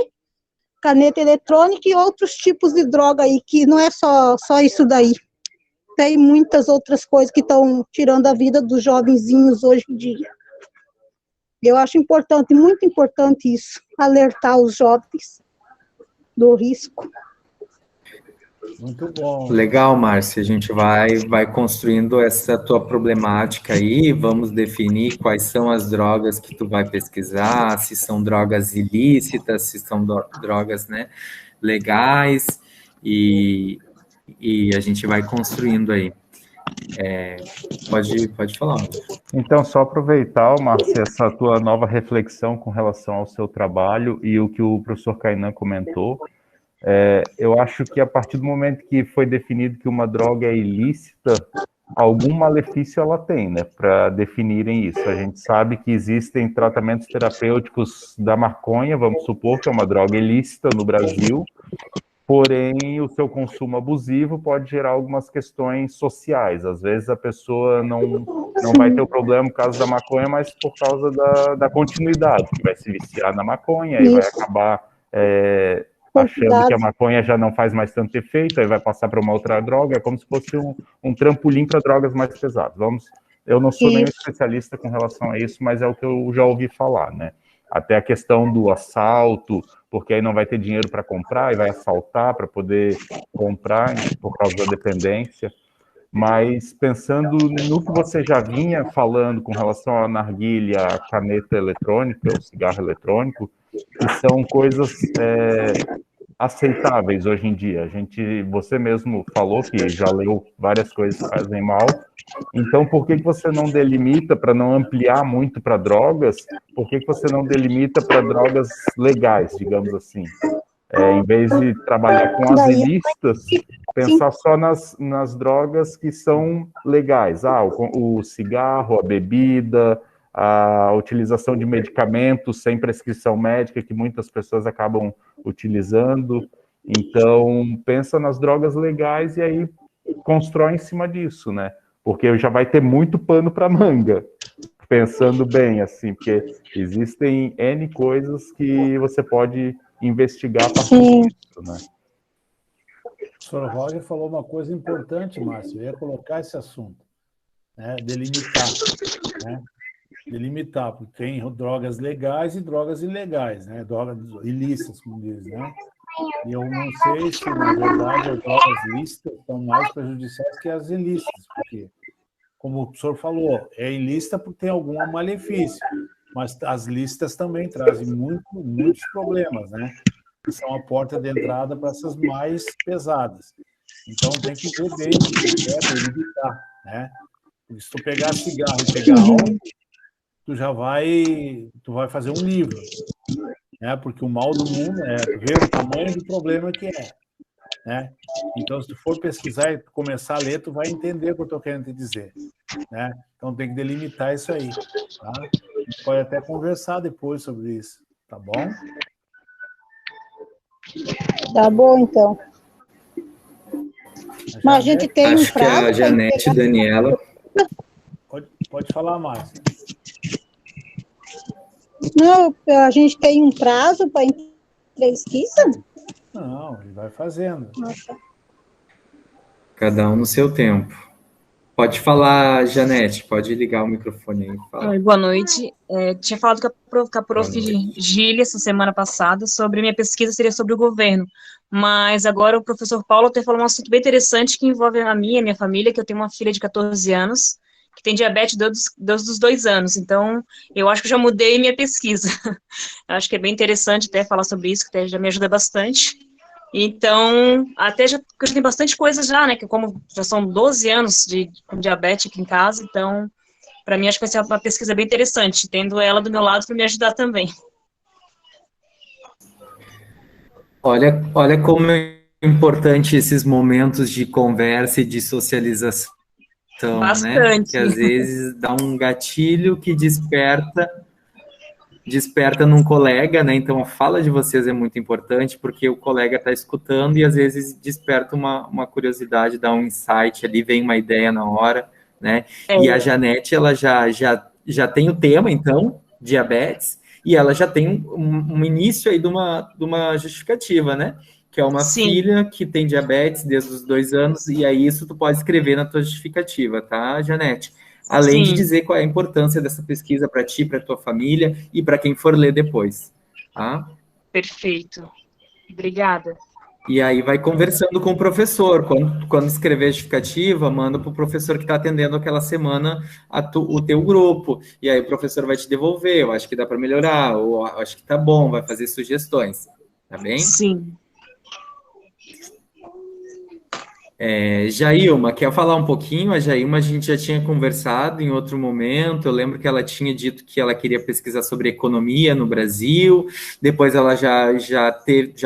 Speaker 2: caneta eletrônica e outros tipos de droga aí, que não é só isso daí. Tem muitas outras coisas que estão tirando a vida dos jovenzinhos hoje em dia. Eu acho importante, muito importante isso, alertar os jovens do risco.
Speaker 1: Muito bom.
Speaker 9: Legal, Márcia. A gente vai construindo essa tua problemática aí, vamos definir quais são as drogas que tu vai pesquisar, se são drogas ilícitas, se são drogas, né, legais, e a gente vai construindo aí. Pode falar.
Speaker 5: Então, só aproveitar, Márcia, essa tua nova reflexão com relação ao seu trabalho e o que o professor Kainan comentou. Eu acho que a partir do momento que foi definido que uma droga é ilícita, algum malefício ela tem, né, para definirem isso. A gente sabe que existem tratamentos terapêuticos da maconha, vamos supor que é uma droga ilícita no Brasil, porém o seu consumo abusivo pode gerar algumas questões sociais. Às vezes a pessoa não vai ter o problema por causa da maconha, mas por causa da continuidade, que vai se viciar na maconha e vai acabar achando que a maconha já não faz mais tanto efeito, aí vai passar para uma outra droga, é como se fosse um trampolim para drogas mais pesadas. Eu não sou nenhum especialista com relação a isso, mas é o que eu já ouvi falar, né? Até a questão do assalto, porque aí não vai ter dinheiro para comprar e vai assaltar para poder comprar por causa da dependência. Mas pensando no que você já vinha falando com relação à narguilé, à caneta eletrônica, o cigarro eletrônico, que são coisas aceitáveis hoje em dia. Você mesmo falou que já leu várias coisas que fazem mal. Então, por que você não delimita, para não ampliar muito para drogas, por que você não delimita para drogas legais, digamos assim? Em vez de trabalhar com as ilícitas, pensar só nas drogas que são legais. O cigarro, a bebida, a utilização de medicamentos sem prescrição médica, que muitas pessoas acabam utilizando. Então, pensa nas drogas legais e aí constrói em cima disso, né? Porque já vai ter muito pano para manga, pensando bem, assim, porque existem N coisas que você pode investigar a partir disso, né?
Speaker 1: O professor Roger falou uma coisa importante, Márcio, eu ia colocar esse assunto, né? Delimitar, né? delimitar, porque tem drogas legais e drogas ilegais, né? Drogas ilícitas, como diz, né? E eu não sei se, na verdade, as drogas lícitas são mais prejudiciais que as ilícitas, porque, como o professor falou, é ilícita porque tem algum malefício, mas as lícitas também trazem muitos problemas, né? Que são a porta de entrada para essas mais pesadas. Então, tem que ver bem o que tu quer para evitar, né? Porque se tu pegar cigarro e pegar álcool, tu vai fazer um livro, né? Porque o mal do mundo é ver o tamanho do problema que é, né? Então, se tu for pesquisar e começar a ler, tu vai entender o que eu estou querendo te dizer, né? Então, tem que delimitar isso aí, tá? A gente pode até conversar depois sobre isso, tá bom?
Speaker 2: Tá bom, então. Mas a gente tem um
Speaker 9: Acho que
Speaker 2: prazo
Speaker 9: a
Speaker 2: para
Speaker 9: Janete e Daniela.
Speaker 1: Pode falar, Márcia.
Speaker 2: Não, a gente tem um prazo para pesquisa?
Speaker 1: Não, ele vai fazendo.
Speaker 9: Cada um no seu tempo. Pode falar, Janete, pode ligar o microfone aí. Fala.
Speaker 11: Oi, boa noite. Tinha falado com a prof. Gília essa semana passada sobre minha pesquisa seria sobre o governo, mas agora o professor Paulo até falou um assunto bem interessante que envolve a minha família, que eu tenho uma filha de 14 anos, que tem diabetes desde os 2 anos, então eu acho que já mudei minha pesquisa. Eu acho que é bem interessante até falar sobre isso, que até já me ajuda bastante. Então, até já, porque eu já tenho bastante coisa já, né, que como já são 12 anos com diabetes aqui em casa, então, para mim, acho que vai ser uma pesquisa bem interessante, tendo ela do meu lado para me ajudar também.
Speaker 9: Olha como é importante esses momentos de conversa e de socialização,
Speaker 11: Bastante.
Speaker 9: né? Que às vezes dá um gatilho que desperta num colega, né? Então a fala de vocês é muito importante porque o colega está escutando e às vezes desperta uma curiosidade, dá um insight ali, vem uma ideia na hora, né? E a Janete, ela já tem o tema, então, diabetes, e ela já tem um início aí de uma justificativa, né? Que é uma filha que tem diabetes desde os 2 anos, e aí isso tu pode escrever na tua justificativa, tá, Janete? Além de dizer qual é a importância dessa pesquisa para ti, para tua família e para quem for ler depois, tá?
Speaker 11: Perfeito. Obrigada.
Speaker 9: E aí vai conversando com o professor. Quando escrever a justificativa, manda para o professor que está atendendo aquela semana o teu grupo. E aí o professor vai te devolver. Eu acho que dá para melhorar, ou acho que tá bom, vai fazer sugestões. Tá bem?
Speaker 11: Sim.
Speaker 9: Jailma, quer falar um pouquinho? A Jailma a gente já tinha conversado em outro momento. Eu lembro que ela tinha dito que ela queria pesquisar sobre economia no Brasil. Depois ela já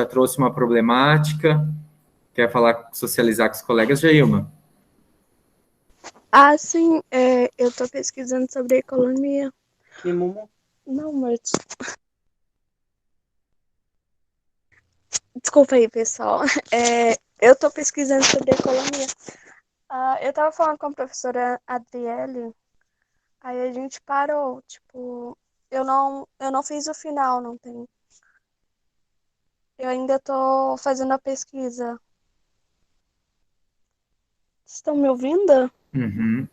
Speaker 9: trouxe uma problemática. Quer falar, socializar com os colegas, Jailma?
Speaker 12: Ah, sim, eu estou pesquisando sobre economia. Não, mas... Desculpa aí, pessoal. Eu estou pesquisando sobre economia. Eu estava falando com a professora Adriele, aí a gente parou, tipo, eu não fiz o final, não tem. Eu ainda estou fazendo a pesquisa. Vocês estão me ouvindo?
Speaker 9: Uhum.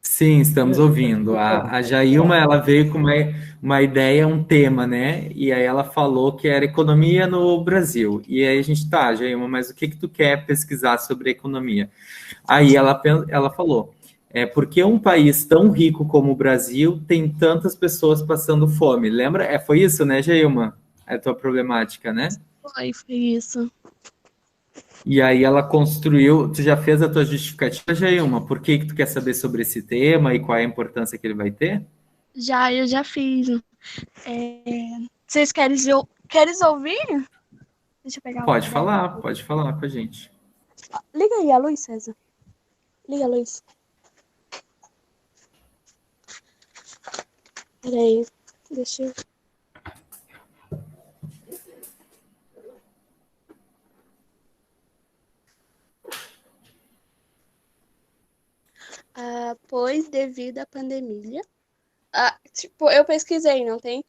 Speaker 9: Sim, estamos ouvindo. A Jailma, ela veio com uma ideia, um tema, né? E aí ela falou que era economia no Brasil. E aí a gente, tá, Jailma, mas o que tu quer pesquisar sobre economia? Aí ela falou, por que um país tão rico como o Brasil tem tantas pessoas passando fome? Lembra? Foi isso, né, Jailma? É a tua problemática, né?
Speaker 12: Foi isso.
Speaker 9: E aí ela construiu, tu já fez a tua justificativa, Jailma? Por que tu quer saber sobre esse tema e qual é a importância que ele vai ter?
Speaker 12: Eu já fiz. Vocês querem ouvir? Deixa eu pegar
Speaker 9: pode falar com a gente.
Speaker 12: Liga aí a luz, César. Liga a luz. Peraí, deixa eu... Pois, devido à pandemia... eu pesquisei, não tem?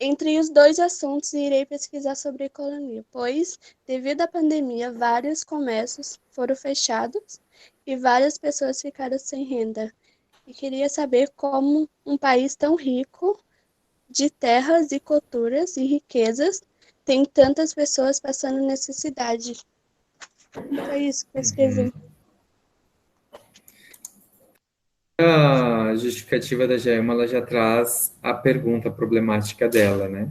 Speaker 12: Entre os 2 assuntos, irei pesquisar sobre economia, pois, devido à pandemia, vários comércios foram fechados e várias pessoas ficaram sem renda. e queria saber como um país tão rico de terras e culturas e riquezas tem tantas pessoas passando necessidade. É isso, pesquisei.
Speaker 9: A justificativa da Jailma, ela já traz a pergunta problemática dela, né?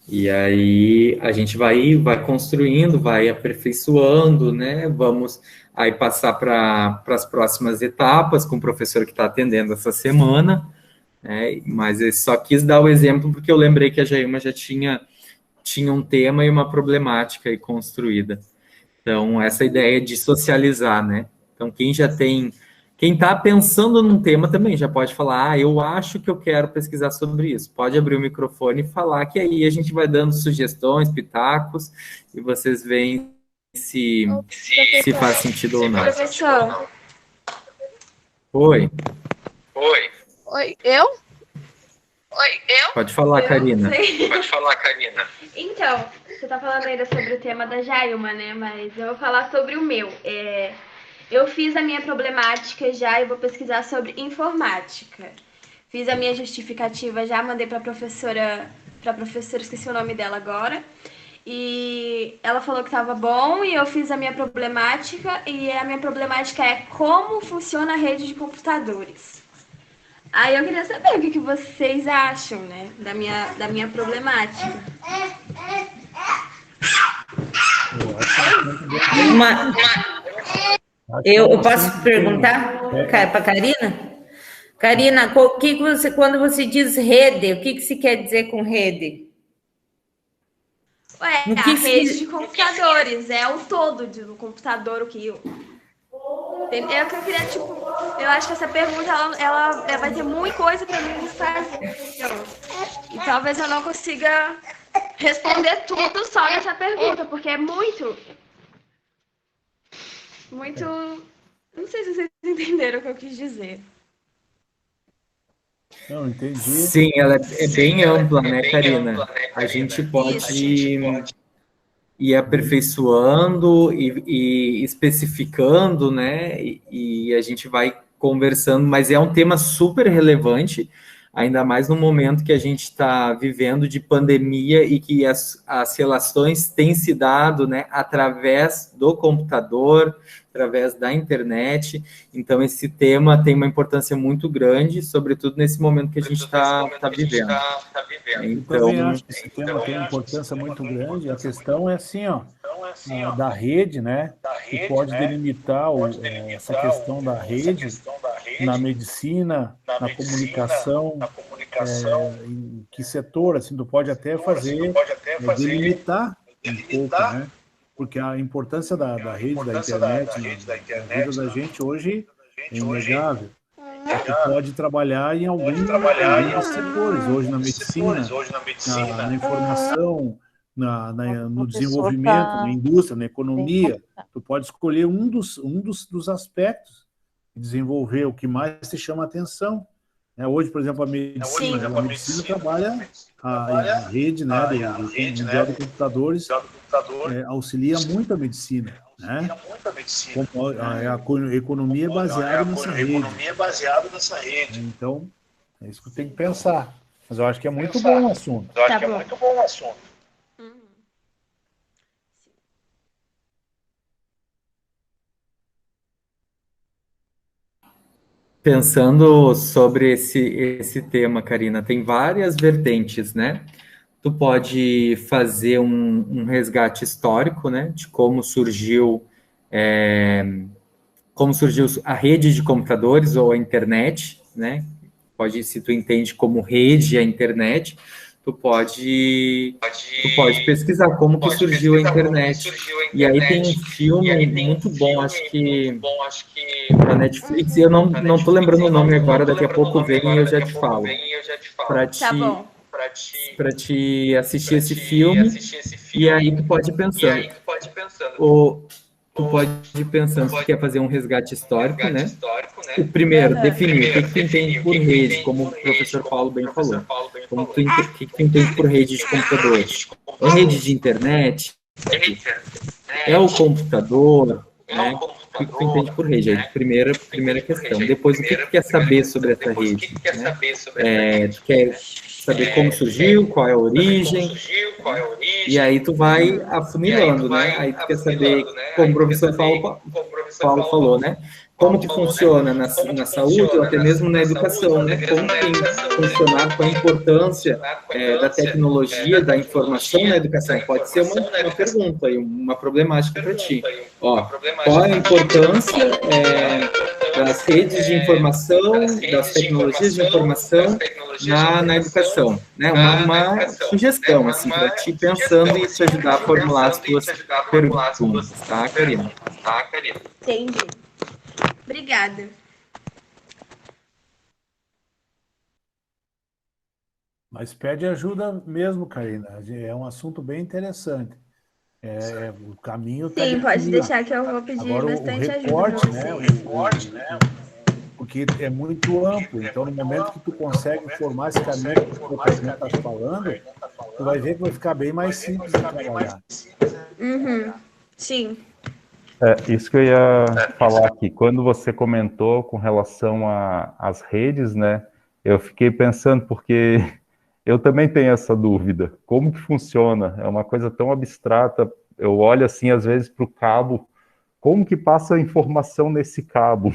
Speaker 9: E aí a gente vai construindo, vai aperfeiçoando, né? Vamos aí passar para as próximas etapas com o professor que está atendendo essa semana, né? Mas eu só quis dar o exemplo porque eu lembrei que a Jailma já tinha um tema e uma problemática aí construída. Então, essa ideia de socializar, né? Então, quem está pensando num tema também já pode falar, eu acho que eu quero pesquisar sobre isso. Pode abrir o microfone e falar, que aí a gente vai dando sugestões, pitacos, e vocês veem se faz sentido ou não.
Speaker 12: Professor.
Speaker 9: Oi.
Speaker 12: Oi, eu?
Speaker 9: Pode falar, Karina.
Speaker 13: Então, você está falando ainda sobre o tema da Jailma, né? Mas eu vou falar sobre o meu. Eu fiz a minha problemática já e vou pesquisar sobre informática. Fiz a minha justificativa já, mandei para a professora, esqueci o nome dela agora. E ela falou que estava bom e eu fiz a minha problemática. E a minha problemática é como funciona a rede de computadores. Aí eu queria saber o que vocês acham, né, da minha problemática.
Speaker 7: Eu posso perguntar para Karina? Karina, quando você diz rede, o que se quer dizer com rede?
Speaker 13: Ué, a rede de computadores, é o todo do computador, o que eu... É o que eu queria, eu acho que essa pergunta, ela vai ter muita coisa para mim fazer. E talvez eu não consiga responder tudo só nessa pergunta, porque é muito... Não sei se vocês entenderam o que eu quis dizer.
Speaker 1: Não, entendi.
Speaker 9: Sim, ela é bem ampla, né, Karina? A gente pode ir aperfeiçoando e especificando, né? E a gente vai conversando, mas é um tema super relevante, ainda mais no momento que a gente está vivendo de pandemia e que as relações têm se dado, né, através do computador, através da internet. Então, esse tema tem uma importância muito grande, sobretudo nesse momento que a gente está vivendo.
Speaker 1: Então, eu também acho que esse tema tem uma importância muito grande. A questão é assim, ó, da rede, né, que pode delimitar essa questão da rede na medicina, na comunicação, em que setor, assim, tu pode até fazer, delimitar um pouco, né, porque a importância da rede, da internet, na vida da gente hoje é inegável. Você pode trabalhar em alguns setores, hoje na medicina, na informação, no desenvolvimento, na indústria, na economia. Tu pode escolher um dos aspectos e desenvolver o que mais te chama a atenção. Hoje, por exemplo, a medicina trabalha a rede, né, do Mundial de Computadores, auxilia muito a medicina, né? A economia é baseada nessa rede. Então, é isso que tem que pensar. Mas eu acho que é muito bom o assunto.
Speaker 9: Pensando sobre esse tema, Karina, tem várias vertentes, né? Tu pode fazer um resgate histórico, né, de como surgiu a rede de computadores ou a internet, né? Se tu entende como rede a internet, tu pode pesquisar como que surgiu a internet. E aí tem um filme muito bom, acho que da Netflix, e eu não tô lembrando o nome agora, daqui a pouco vem e eu já te falo. Para te assistir esse filme, e aí tu pode ir pensando. Tu pode ir pensando se quer fazer um resgate histórico, né? O primeiro, definir o que tu entende por rede, como o professor Paulo bem falou. O que tu entende por rede de computadores? É rede de internet? É o computador? né? O que tu entende por rede? Aí, primeira questão. Depois, o que tu quer saber sobre essa rede? Né? Tu quer saber como surgiu, qual é a origem, e aí tu vai afunilando, né? Aí tu quer saber, como o professor Paulo falou, né? Como que funciona na saúde ou até mesmo na educação, né? Como tem funcionado, qual a importância da tecnologia, da informação na educação? Pode ser uma pergunta, uma problemática para ti. Ó, qual é a importância das redes de informação, das tecnologias de informação na educação? Né? Uma sugestão, assim, para ti, pensando e te ajudar a formular as tuas perguntas, tá, Karina?
Speaker 13: Entendi. Obrigada.
Speaker 1: Mas pede ajuda mesmo, Karina. É um assunto bem interessante. O caminho está
Speaker 13: Sim, pode
Speaker 1: definido.
Speaker 13: deixar que eu vou pedir
Speaker 1: Agora,
Speaker 13: bastante
Speaker 1: o
Speaker 13: ajuda
Speaker 1: recorte,
Speaker 13: para
Speaker 1: né?
Speaker 13: vocês.
Speaker 1: Porque é muito amplo. Então, no momento que tu consegue formar esse caminho que o Karina está falando, tu vai ver que vai ficar bem mais simples de trabalhar.
Speaker 13: Uhum. Sim.
Speaker 5: Isso que eu ia falar aqui. Quando você comentou com relação às redes, né? Eu fiquei pensando, porque eu também tenho essa dúvida. Como que funciona? É uma coisa tão abstrata. Eu olho assim, às vezes, para o cabo. Como que passa a informação nesse cabo?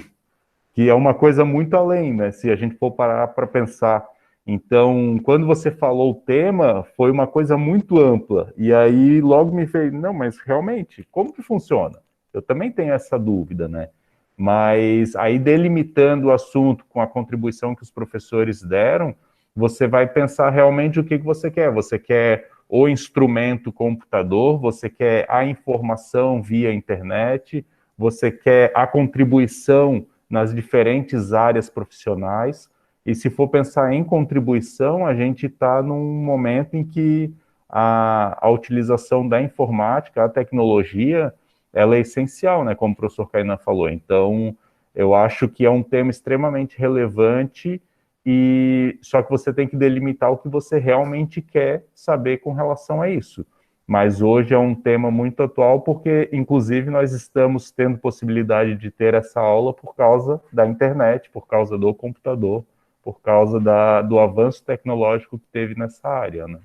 Speaker 5: Que é uma coisa muito além, né? Se a gente for parar para pensar. Então, quando você falou o tema, foi uma coisa muito ampla. E aí logo me veio, não, mas realmente, como que funciona? Eu também tenho essa dúvida, né? Mas aí delimitando o assunto com a contribuição que os professores deram, você vai pensar realmente o que você quer. Você quer o instrumento computador, você quer a informação via internet, você quer a contribuição nas diferentes áreas profissionais. E se for pensar em contribuição, a gente está num momento em que a utilização da informática, a tecnologia, ela é essencial, né, como o professor Kainan falou. Então, eu acho que é um tema extremamente relevante, e só que você tem que delimitar o que você realmente quer saber com relação a isso. Mas hoje é um tema muito atual, porque, inclusive, nós estamos tendo possibilidade de ter essa aula por causa da internet, por causa do computador, por causa do avanço tecnológico que teve nessa área, né?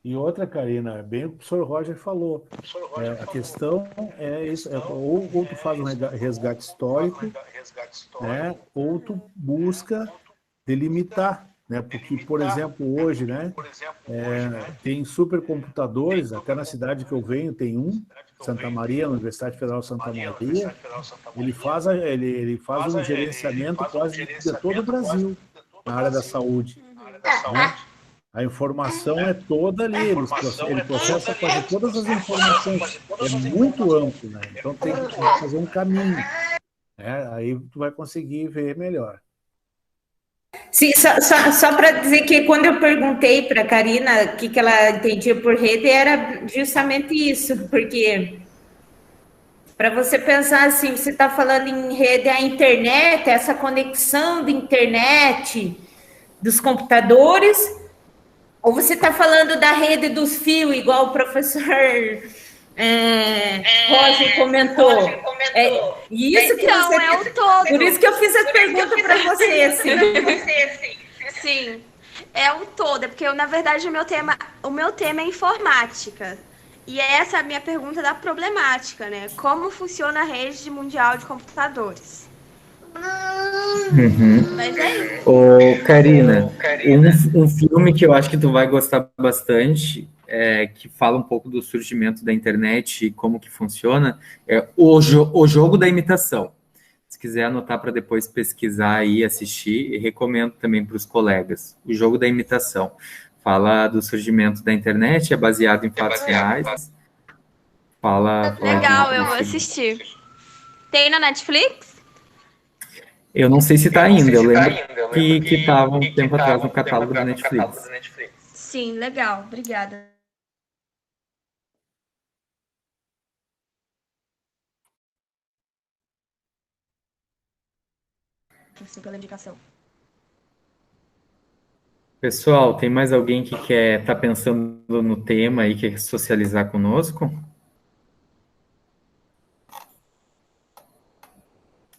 Speaker 1: E outra, Karina, bem o que o professor Roger falou. A questão é isso, ou tu faz um resgate histórico, né, ou tu busca delimitar, né? Porque, por exemplo, hoje, né, tem supercomputadores, até na cidade que eu venho tem um, Santa Maria, na Universidade Federal de Santa Maria, ele faz um gerenciamento quase de todo o Brasil na área da saúde, né? A informação é toda ali, ele processa quase todas as informações, é muito amplo, né? Então tem que fazer um caminho, né? Aí tu vai conseguir ver melhor.
Speaker 7: Sim, só para dizer que quando eu perguntei para a Karina o que ela entendia por rede, era justamente isso, porque para você pensar assim, você está falando em rede, a internet, essa conexão de internet dos computadores, ou você está falando da rede dos fios, igual o professor Roger comentou. Isso que
Speaker 13: então,
Speaker 7: você...
Speaker 13: é o todo.
Speaker 7: Por isso que eu fiz a pergunta para você, assim.
Speaker 13: Sim, é o todo, é porque, na verdade, o meu tema é informática. E essa é a minha pergunta da problemática, né? Como funciona a rede mundial de computadores? Mas é isso.
Speaker 9: Ô, Karina, um filme que eu acho que tu vai gostar bastante, que fala um pouco do surgimento da internet e como que funciona, é o Jogo da Imitação. Se quiser anotar para depois pesquisar e assistir, e recomendo também para os colegas. O Jogo da Imitação. Fala do surgimento da internet, é baseado em fatos reais.
Speaker 13: Legal, eu vou assistir. Tem na Netflix?
Speaker 9: Eu não sei se está ainda, eu lembro que estava um tempo atrás no catálogo da Netflix.
Speaker 13: Sim, legal, obrigada. Pela indicação.
Speaker 9: Pessoal, tem mais alguém que quer estar pensando no tema e quer socializar conosco?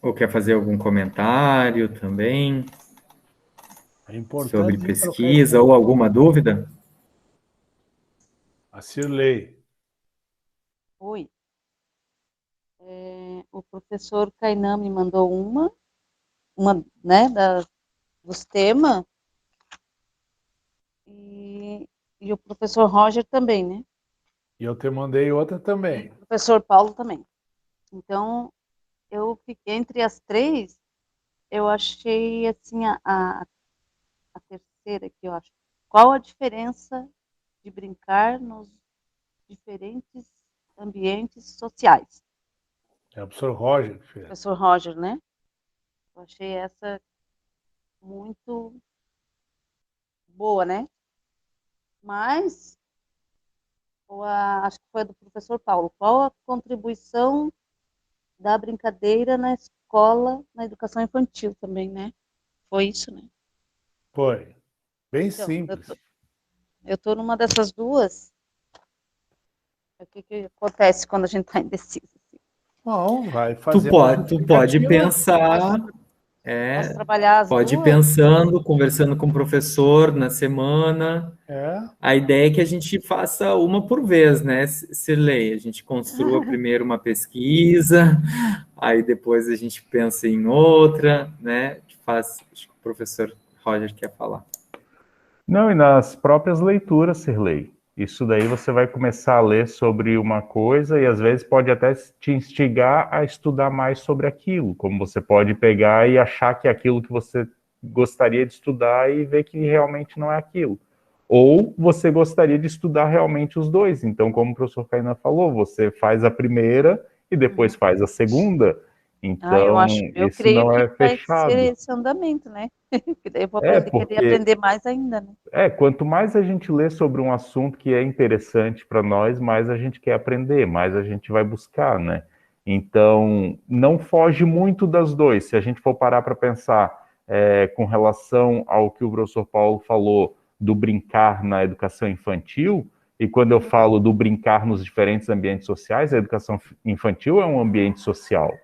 Speaker 9: Ou quer fazer algum comentário também
Speaker 1: É importante
Speaker 9: sobre
Speaker 1: trocar
Speaker 9: pesquisa
Speaker 1: ideia.
Speaker 9: ou alguma dúvida?
Speaker 1: A Cirlei.
Speaker 8: Oi. O professor Kainan me mandou uma, né, dos temas, e o professor Roger também, né?
Speaker 1: E eu te mandei outra também.
Speaker 8: O professor Paulo também. Então, eu fiquei entre as três, eu achei, assim, a terceira aqui, eu acho. Qual a diferença de brincar nos diferentes ambientes sociais?
Speaker 1: É o professor Roger que fez.
Speaker 8: Professor Roger, né? Eu achei essa muito boa, né? Mas, acho que foi a do professor Paulo. Qual a contribuição da brincadeira na escola, na educação infantil também, né? Foi isso, né?
Speaker 1: Foi. Bem
Speaker 8: Então,
Speaker 1: simples.
Speaker 8: eu tô numa dessas duas. O que acontece quando a gente está indeciso?
Speaker 1: Não, vai
Speaker 9: Tu
Speaker 1: fazer
Speaker 9: pode
Speaker 1: justificativa.
Speaker 9: pensar,
Speaker 8: Posso trabalhar as
Speaker 9: pode ir
Speaker 8: duas?
Speaker 9: pensando, conversando com o professor na semana.
Speaker 1: É.
Speaker 9: A ideia é que a gente faça uma por vez, né, Cirlei? A gente construa primeiro uma pesquisa, aí depois a gente pensa em outra, né? Acho que o professor Roger quer falar.
Speaker 5: Não, e nas próprias leituras, Cirlei. Isso daí você vai começar a ler sobre uma coisa e às vezes pode até te instigar a estudar mais sobre aquilo, como você pode pegar e achar que é aquilo que você gostaria de estudar e ver que realmente não é aquilo. Ou você gostaria de estudar realmente os dois. Então, como o professor Kainan falou, você faz a primeira e depois faz a segunda. Então,
Speaker 8: Eu
Speaker 5: isso
Speaker 8: creio
Speaker 5: não
Speaker 8: que
Speaker 5: é
Speaker 8: vai ser
Speaker 5: fechado.
Speaker 8: esse andamento, né? Que daí eu vou querer
Speaker 5: Porque
Speaker 8: aprender mais ainda, né?
Speaker 5: quanto mais a gente lê sobre um assunto que é interessante para nós, mais a gente quer aprender, mais a gente vai buscar, né? Então, não foge muito das dois. Se a gente for parar para pensar com relação ao que o professor Paulo falou do brincar na educação infantil, e quando eu falo do brincar nos diferentes ambientes sociais, a educação infantil é um ambiente social.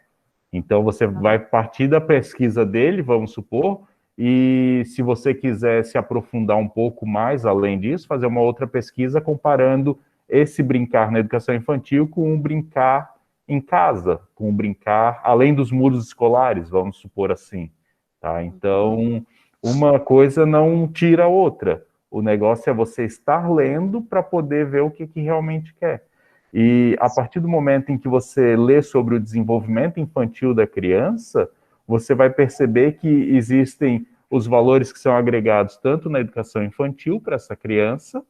Speaker 5: Então, você vai partir da pesquisa dele, vamos supor, e se você quiser se aprofundar um pouco mais além disso, fazer uma outra pesquisa comparando esse brincar na educação infantil com um brincar em casa, com um brincar além dos muros escolares, vamos supor assim. Tá? Então, uma coisa não tira a outra. O negócio é você estar lendo para poder ver o que realmente quer. E a partir do momento em que você lê sobre o desenvolvimento infantil da criança, você vai perceber que existem os valores que são agregados tanto na educação infantil para essa criança,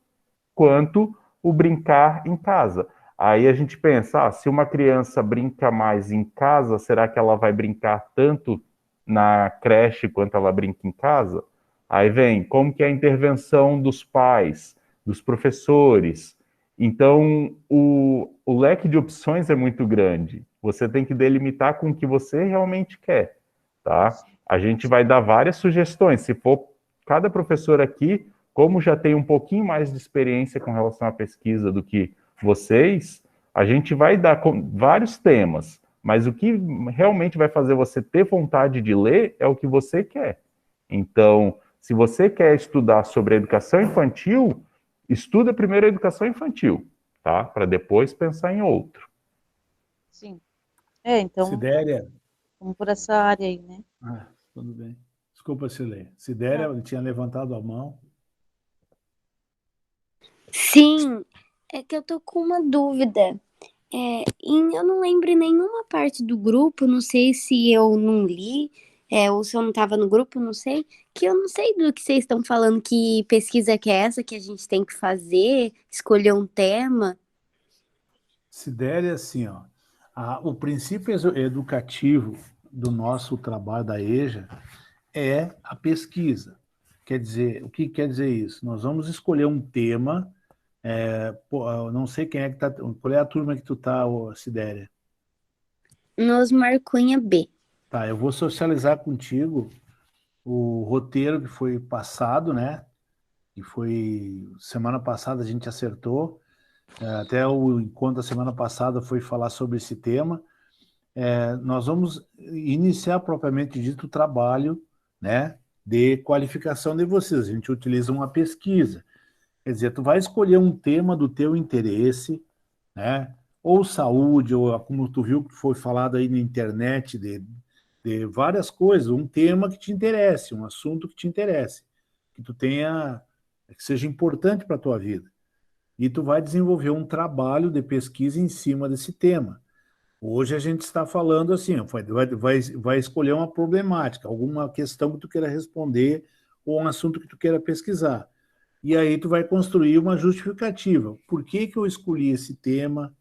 Speaker 5: quanto o brincar em casa. Aí a gente pensa, se uma criança brinca mais em casa, será que ela vai brincar tanto na creche quanto ela brinca em casa? Aí vem, como que é a intervenção dos pais, dos professores? Então, o leque de opções é muito grande. Você tem que delimitar com o que você realmente quer, tá? A gente vai dar várias sugestões. Se for cada professor aqui, como já tem um pouquinho mais de experiência com relação à pesquisa do que vocês, a gente vai dar vários temas, mas o que realmente vai fazer você ter vontade de ler é o que você quer. Então, se você quer estudar sobre a educação infantil, estuda primeiro a educação infantil, tá? Para depois pensar em outro.
Speaker 8: Sim. Então,
Speaker 1: Sidéria.
Speaker 8: vamos por essa área aí, né?
Speaker 1: Tudo bem. Desculpa, Silei. Sidéria, ele tinha levantado a mão.
Speaker 4: Sim, é que eu tô com uma dúvida. Eu não lembro nenhuma parte do grupo, não sei se eu não li, ou se eu não estava no grupo, não sei, que eu não sei do que vocês estão falando, que pesquisa que é essa que a gente tem que fazer, escolher um tema.
Speaker 1: Sidéria, assim, ó, o princípio educativo do nosso trabalho da EJA é a pesquisa. Quer dizer, o que quer dizer isso? Nós vamos escolher um tema. Eu não sei quem é que tá. Qual é a turma que tu tá, Sidéria?
Speaker 4: Nos Marcunha B.
Speaker 1: Tá, eu vou socializar contigo o roteiro que foi passado, né? E foi semana passada a gente acertou. Até o encontro da semana passada foi falar sobre esse tema. nós vamos iniciar propriamente dito o trabalho, né, de qualificação de vocês. A gente utiliza uma pesquisa. Quer dizer, tu vai escolher um tema do teu interesse, né, ou saúde, ou como tu viu que foi falado aí na internet, de várias coisas, um tema que te interesse, um assunto que te interesse, que tu tenha, que seja importante para a tua vida. E tu vai desenvolver um trabalho de pesquisa em cima desse tema. Hoje a gente está falando assim, vai escolher uma problemática, alguma questão que tu queira responder ou um assunto que tu queira pesquisar. E aí tu vai construir uma justificativa. Por que que eu escolhi esse tema?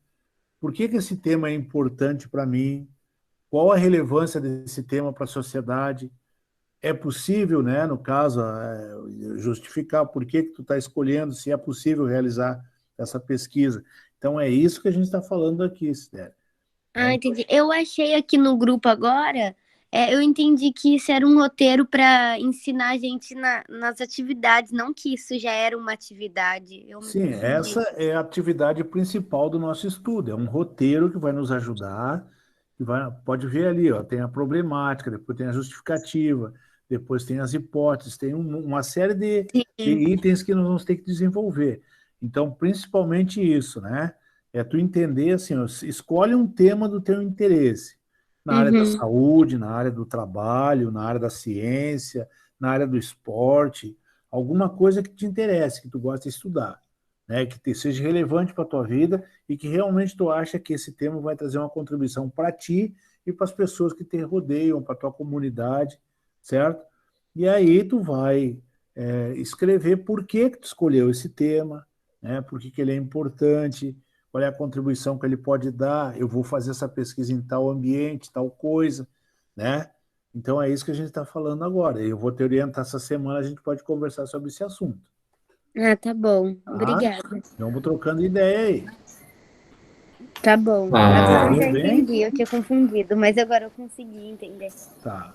Speaker 1: Por que que esse tema é importante para mim? Qual a relevância desse tema para a sociedade? É possível, né, no caso, justificar por que que tu está escolhendo, se é possível realizar essa pesquisa. Então, é isso que a gente está falando aqui, Sidéria.
Speaker 4: Entendi. Eu achei aqui no grupo agora, eu entendi que isso era um roteiro para ensinar a gente nas atividades, não que isso já era uma atividade.
Speaker 1: Sim, essa é a atividade principal do nosso estudo. É um roteiro que vai nos ajudar, pode ver ali, ó, tem a problemática, depois tem a justificativa, depois tem as hipóteses, tem uma série de itens que nós vamos ter que desenvolver. Então, principalmente isso, né? É tu entender assim, ó, escolhe um tema do teu interesse, na área da saúde, na área do trabalho, na área da ciência, na área do esporte, alguma coisa que te interesse, que tu gosta de estudar, né? Que seja relevante para a tua vida e que realmente tu acha que esse tema vai trazer uma contribuição para ti e para as pessoas que te rodeiam, para a tua comunidade, certo? E aí tu vai escrever por que que tu escolheu esse tema, né? Por que que ele é importante, qual é a contribuição que ele pode dar, eu vou fazer essa pesquisa em tal ambiente, tal coisa, né? Então é isso que a gente está falando agora. Eu vou te orientar essa semana, a gente pode conversar sobre esse assunto.
Speaker 4: Tá bom. Obrigada.
Speaker 1: Vamos trocando ideia aí.
Speaker 4: Tá bom. Agora eu já entendi, eu tinha confundido, mas agora eu consegui entender.
Speaker 1: Tá.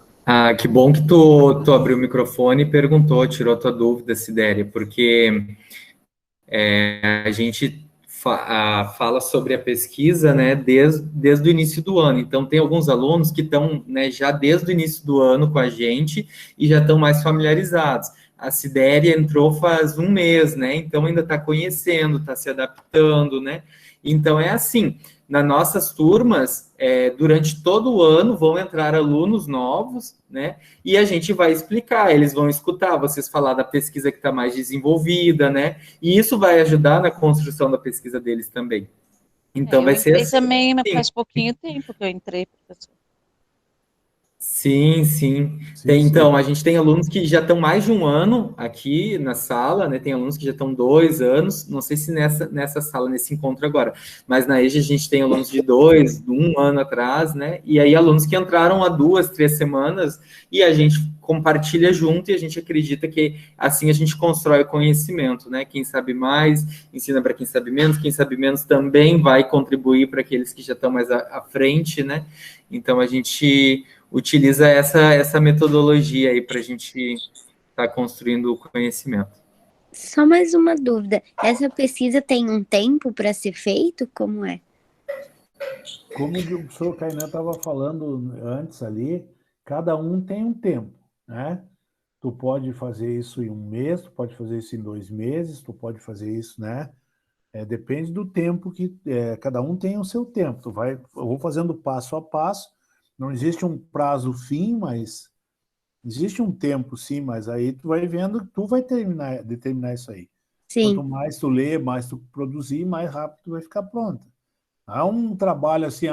Speaker 9: Que bom que tu abriu o microfone e perguntou, tirou tua dúvida, Sidéria, porque a gente fala sobre a pesquisa, né, desde o início do ano. Então, tem alguns alunos que estão, né, já desde o início do ano com a gente e já estão mais familiarizados. A Sidéria entrou faz um mês, né, então ainda está conhecendo, está se adaptando, né. Então, é assim, nas nossas turmas, durante todo o ano, vão entrar alunos novos, né, e a gente vai explicar, eles vão escutar vocês falar da pesquisa que está mais desenvolvida, né, e isso vai ajudar na construção da pesquisa deles também. Então, vai ser assim.
Speaker 8: Também faz pouquinho tempo que eu entrei, professor.
Speaker 9: Sim. Então, a gente tem alunos que já estão mais de um ano aqui na sala, né? Tem alunos que já estão 2 anos, não sei se nessa sala, nesse encontro agora, mas na EJA a gente tem alunos de 1 ano atrás, né? E aí alunos que entraram há 2, 3 semanas e a gente compartilha junto e a gente acredita que assim a gente constrói o conhecimento, né? Quem sabe mais, ensina para quem sabe menos também vai contribuir para aqueles que já estão mais à frente, né? Então, a gente utiliza essa metodologia aí para a gente estar construindo o conhecimento.
Speaker 4: Só mais uma dúvida. Essa pesquisa tem um tempo para ser feito? Como é?
Speaker 1: Como o professor Kainan estava falando antes ali, cada um tem um tempo, né? Tu pode fazer isso em 1 mês, tu pode fazer isso em 2 meses, tu pode fazer isso, né? Depende do tempo que cada um tem o seu tempo. Eu vou fazendo passo a passo. Não existe um prazo fim, mas existe um tempo, sim. Mas aí tu vai vendo, tu vai determinar isso aí.
Speaker 4: Sim.
Speaker 1: Quanto mais tu ler, mais tu produzir, mais rápido tu vai ficar pronta. Há um trabalho assim,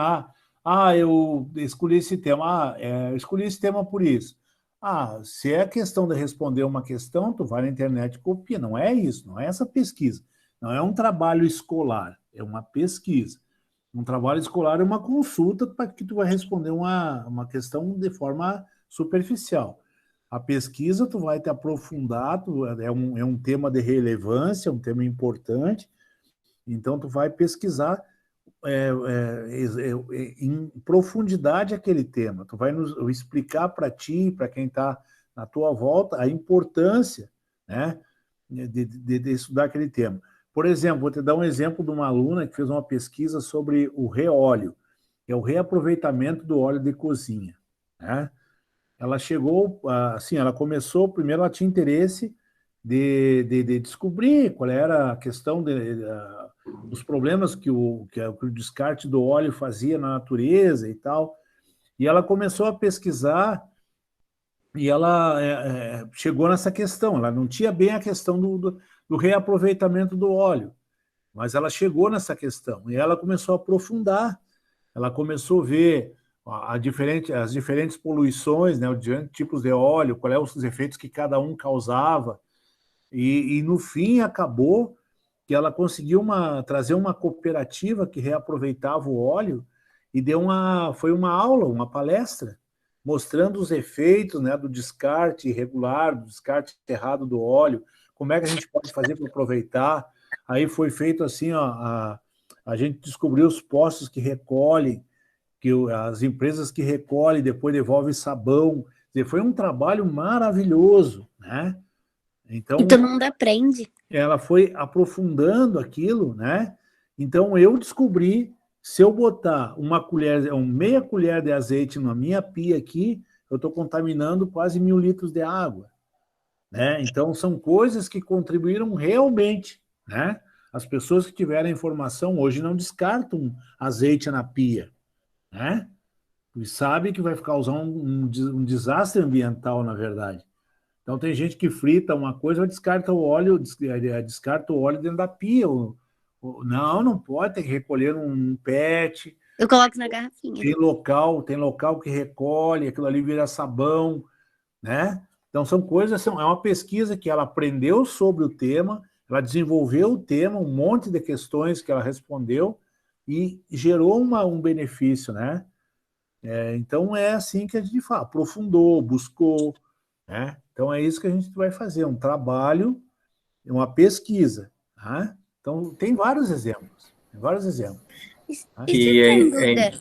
Speaker 1: eu escolhi esse tema, eu escolhi esse tema por isso. Se é questão de responder uma questão, tu vai na internet e copia. Não é isso, não é essa pesquisa. Não é um trabalho escolar, é uma pesquisa. Um trabalho escolar é uma consulta para que tu vai responder uma questão de forma superficial. A pesquisa tu vai te aprofundar, é um tema de relevância, um tema importante, então tu vai pesquisar em profundidade aquele tema. Tu vai nos explicar para ti, para quem está na tua volta, a importância, né, de estudar aquele tema. Por exemplo, vou te dar um exemplo de uma aluna que fez uma pesquisa sobre o reóleo. é o reaproveitamento do óleo de cozinha, né? Ela chegou, assim, ela começou, primeiro ela tinha interesse de descobrir qual era a questão dos problemas que o descarte do óleo fazia na natureza e tal, e ela começou a pesquisar e ela chegou nessa questão, ela não tinha bem a questão do reaproveitamento do óleo, mas ela chegou nessa questão, e ela começou a aprofundar, ela começou a ver as diferentes poluições, né, os diferentes tipos de óleo, quais eram os efeitos que cada um causava, e no fim acabou que ela conseguiu trazer uma cooperativa que reaproveitava o óleo e foi uma aula, uma palestra, mostrando os efeitos, né, do descarte irregular, do descarte errado do óleo, como é que a gente pode fazer para aproveitar. Aí foi feito assim, ó, a gente descobriu os postos que recolhem, que as empresas que recolhem depois devolvem sabão. Foi um trabalho maravilhoso, né? Então,
Speaker 4: e todo mundo aprende.
Speaker 1: Ela foi aprofundando aquilo, né? Então eu descobri, se eu botar meia colher de azeite na minha pia aqui, eu estou contaminando quase 1.000 litros de água, né? Então são coisas que contribuíram realmente, né? As pessoas que tiveram informação hoje não descartam azeite na pia, né? E sabe que vai causar um desastre ambiental, na verdade. Então tem gente que frita uma coisa e descarta o óleo dentro da pia. Não pode, tem que recolher um PET.
Speaker 4: Eu coloco na garrafinha.
Speaker 1: Tem local que recolhe, aquilo ali vira sabão, né? Então são coisas, é uma pesquisa que ela aprendeu sobre o tema, ela desenvolveu o tema, um monte de questões que ela respondeu e gerou um benefício, né? Então é assim que a gente fala, aprofundou, buscou, né? Então é isso que a gente vai fazer, um trabalho, uma pesquisa, tá? Então tem vários exemplos, tá?
Speaker 4: E se eu tenho dúvida?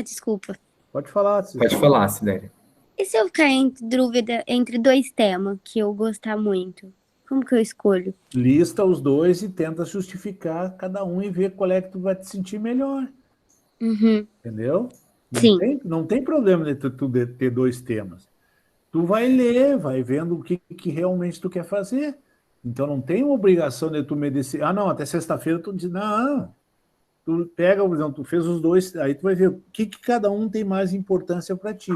Speaker 4: Desculpa.
Speaker 1: Pode falar, Cidéria.
Speaker 9: Pode falar, Cidéria.
Speaker 4: E se eu ficar em dúvida entre 2 temas que eu gostar muito? Como que eu escolho?
Speaker 1: Lista os 2 e tenta justificar cada um e ver qual é que tu vai te sentir melhor.
Speaker 4: Uhum.
Speaker 1: Entendeu?
Speaker 4: Sim.
Speaker 1: Não tem problema de tu ter 2 temas. Tu vai ler, vai vendo o que realmente tu quer fazer. Então não tem uma obrigação de tu me decidir. Não, até sexta-feira tu diz, não. Tu pega, por exemplo, tu fez os 2, aí tu vai ver o que cada um tem mais importância para ti.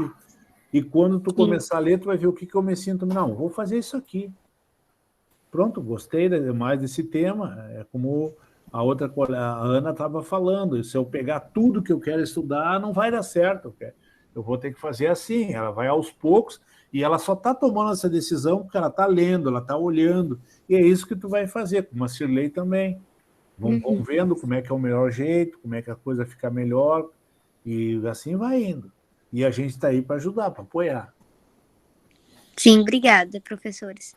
Speaker 1: E quando tu começar a ler, tu vai ver o que eu me sinto. Não, vou fazer isso aqui. Pronto, gostei mais desse tema. É como a Ana estava falando. Se eu pegar tudo que eu quero estudar, não vai dar certo. Eu vou ter que fazer assim. Ela vai aos poucos e ela só está tomando essa decisão porque ela está lendo, ela está olhando. E é isso que tu vai fazer, como a Cirlei também. Vão vendo como é que é o melhor jeito, como é que a coisa fica melhor. E assim vai indo. E a gente está aí para ajudar, para apoiar.
Speaker 4: Sim, obrigada, professores.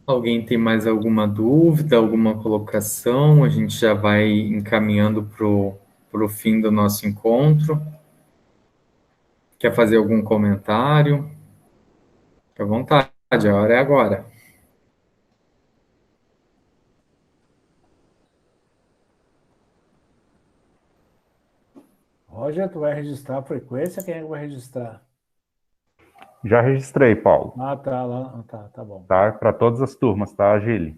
Speaker 9: Alguém tem mais alguma dúvida, alguma colocação? A gente já vai encaminhando para o fim do nosso encontro. Quer fazer algum comentário? Fique à vontade, a hora é agora.
Speaker 1: Roger, tu vai registrar a frequência? Quem é que vai registrar?
Speaker 5: Já registrei, Paulo.
Speaker 1: Tá bom.
Speaker 5: Tá, para todas as turmas, tá, Gili?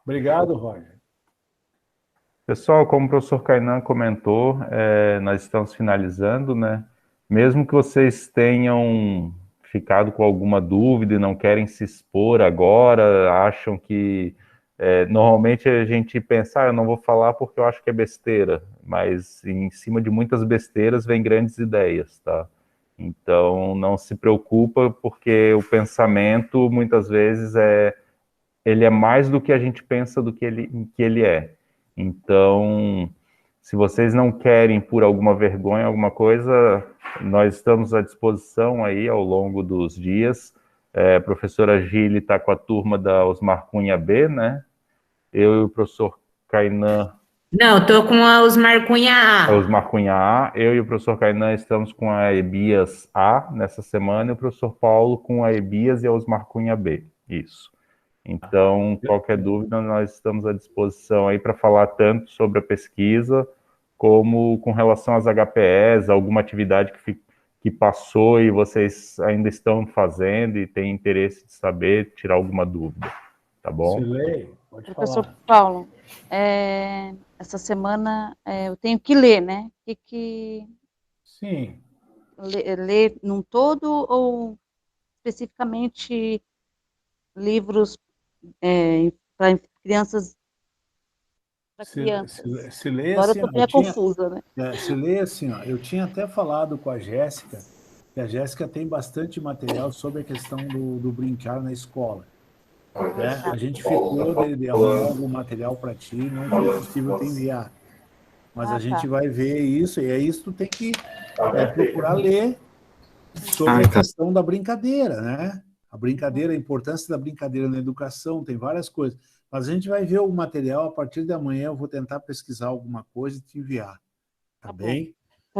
Speaker 1: Obrigado, Roger.
Speaker 5: Pessoal, como o professor Kainan comentou, nós estamos finalizando, né? Mesmo que vocês tenham ficado com alguma dúvida e não querem se expor agora, acham que... normalmente a gente pensa, eu não vou falar porque eu acho que é besteira, mas em cima de muitas besteiras vem grandes ideias, tá? Então, não se preocupa, porque o pensamento, muitas vezes, ele é mais do que a gente pensa do que ele é. Então, se vocês não querem, por alguma vergonha, alguma coisa, nós estamos à disposição aí ao longo dos dias. A professora Gili está com a turma da Osmar Cunha B, né? Eu e o professor Kainan...
Speaker 7: Não, estou com a Osmar Cunha A.
Speaker 5: A Osmar Cunha A. Eu e o professor Kainan estamos com a EBIAS A nessa semana, e o professor Paulo com a EBIAS e a Osmar Cunha B. Isso. Então, qualquer dúvida, nós estamos à disposição aí para falar tanto sobre a pesquisa, como com relação às HPEs, alguma atividade que passou e vocês ainda estão fazendo e têm interesse de saber, tirar alguma dúvida, tá bom?
Speaker 1: Silei, pode
Speaker 8: Professor
Speaker 1: falar.
Speaker 8: Paulo, essa semana eu tenho que ler, né?
Speaker 1: Sim.
Speaker 8: Ler num todo ou especificamente livros para crianças? Para crianças.
Speaker 1: Se lê
Speaker 8: Agora
Speaker 1: assim,
Speaker 8: eu estou meio confusa, né?
Speaker 1: Se lê assim, ó, eu tinha até falado com a Jéssica, que a Jéssica tem bastante material sobre a questão do brincar na escola. Né? A gente ficou de arrumar algum material para ti, não foi possível te enviar. Mas a gente vai ver isso, e é isso que tu tem que procurar ler sobre a questão da brincadeira, né? A brincadeira, a importância da brincadeira na educação, tem várias coisas. Mas a gente vai ver o material, a partir de amanhã eu vou tentar pesquisar alguma coisa e te enviar. Tá bem?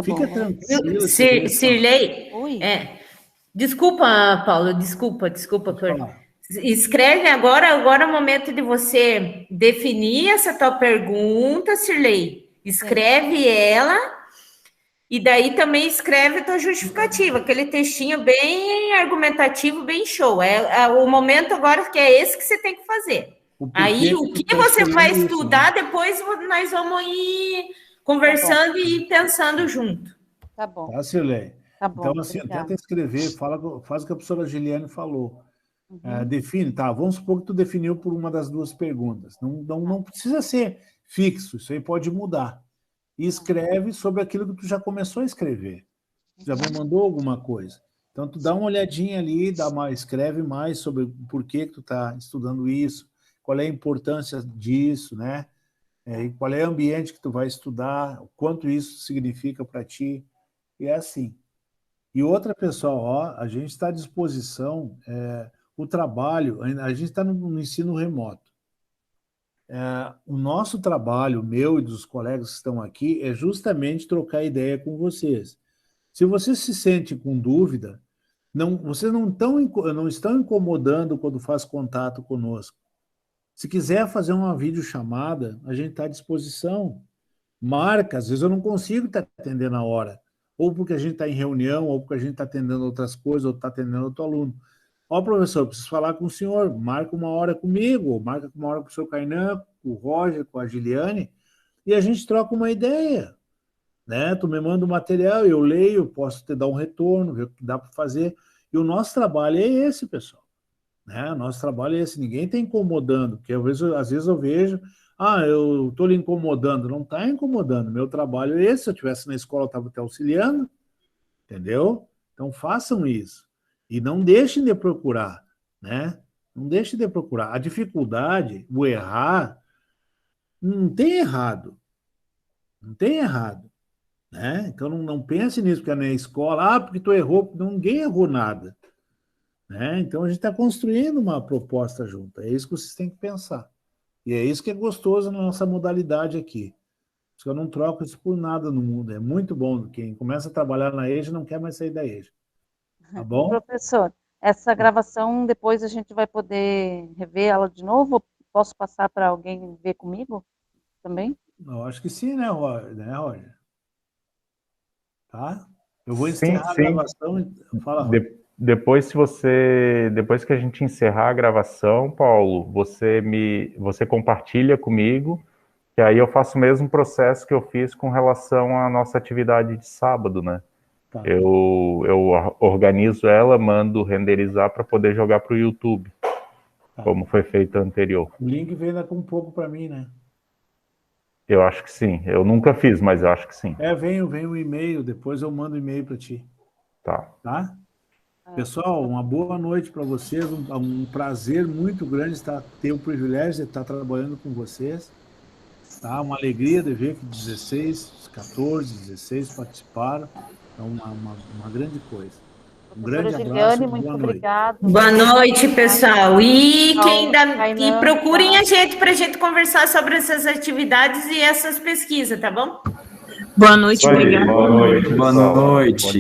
Speaker 1: Fica tranquilo.
Speaker 7: Sirlei, desculpa, Paulo, desculpa. Escreve agora é o momento de você definir essa tua pergunta, Sirlei. Escreve ela e daí também escreve a tua justificativa, aquele textinho bem argumentativo, bem show. O momento agora que é esse que você tem que fazer. Aí, o que você vai estudar, depois nós vamos ir conversando e ir pensando junto.
Speaker 8: Tá bom.
Speaker 1: Tá, Sirlei?
Speaker 8: Tá bom,
Speaker 1: então, assim, tenta escrever, faz o que a professora Giliane falou. Define, tá? Vamos supor que tu definiu por uma das duas perguntas. Não precisa ser fixo, isso aí pode mudar. E escreve sobre aquilo que tu já começou a escrever. Já me mandou alguma coisa. Então, tu dá uma olhadinha ali, escreve mais sobre por que tu está estudando isso, qual é a importância disso, né? E qual é o ambiente que tu vai estudar, o quanto isso significa para ti. E é assim. E outra, pessoal, a gente está à disposição, o trabalho, a gente está no ensino remoto. O nosso trabalho, meu e dos colegas que estão aqui, é justamente trocar ideia com vocês. Se você se sente com dúvida, vocês não estão incomodando quando faz contato conosco. Se quiser fazer uma videochamada, a gente está à disposição. Marca, às vezes eu não consigo te atender na hora. Ou porque a gente está em reunião, ou porque a gente está atendendo outras coisas, ou está atendendo outro aluno. Ó, professor, eu preciso falar com o senhor. Marca uma hora comigo, ou marca uma hora com o senhor Kainan, com o Roger, com a Giliane, e a gente troca uma ideia. Né? Tu me manda o material, eu leio, posso te dar um retorno, ver o que dá para fazer. E o nosso trabalho é esse, pessoal. Né? O nosso trabalho é esse. Ninguém está incomodando, porque às vezes eu vejo, eu estou lhe incomodando. Não está incomodando. Meu trabalho é esse. Se eu estivesse na escola, eu estava te auxiliando. Entendeu? Então, façam isso. E não deixem de procurar. Né? Não deixem de procurar. A dificuldade, o errar, não tem errado. Não tem errado. Né? Então, não pense nisso, porque é na escola, porque tu errou. Ninguém errou nada. Né? Então, a gente está construindo uma proposta junto. É isso que vocês têm que pensar. E é isso que é gostoso na nossa modalidade aqui. Porque eu não troco isso por nada no mundo. É muito bom. Quem começa a trabalhar na EJA não quer mais sair da EJA. Tá bom?
Speaker 8: Professor, essa gravação, depois a gente vai poder rever ela de novo? Posso passar para alguém ver comigo também?
Speaker 1: Eu acho que sim, né, Roger? Tá? Eu vou encerrar a gravação. Fala, Roger.
Speaker 5: Depois que a gente encerrar a gravação, Paulo, você compartilha comigo, que aí eu faço o mesmo processo que eu fiz com relação à nossa atividade de sábado, né? Tá. Eu organizo ela, mando renderizar para poder jogar para o YouTube, como foi feito anterior.
Speaker 1: O link vem ainda com um pouco para mim, né?
Speaker 5: Eu acho que sim. Eu nunca fiz, mas eu acho que sim.
Speaker 1: Vem um e-mail, depois eu mando um e-mail para ti.
Speaker 5: Tá?
Speaker 1: Pessoal, uma boa noite para vocês, um prazer muito grande ter o privilégio de estar trabalhando com vocês, tá? Uma alegria de ver que 16 participaram, é uma grande coisa. Um grande abraço,
Speaker 8: muito
Speaker 1: boa
Speaker 8: obrigado.
Speaker 7: Boa noite, pessoal. E procurem a gente para a gente conversar sobre essas atividades e essas pesquisas, tá bom?
Speaker 11: Boa noite, obrigada.
Speaker 9: Boa noite.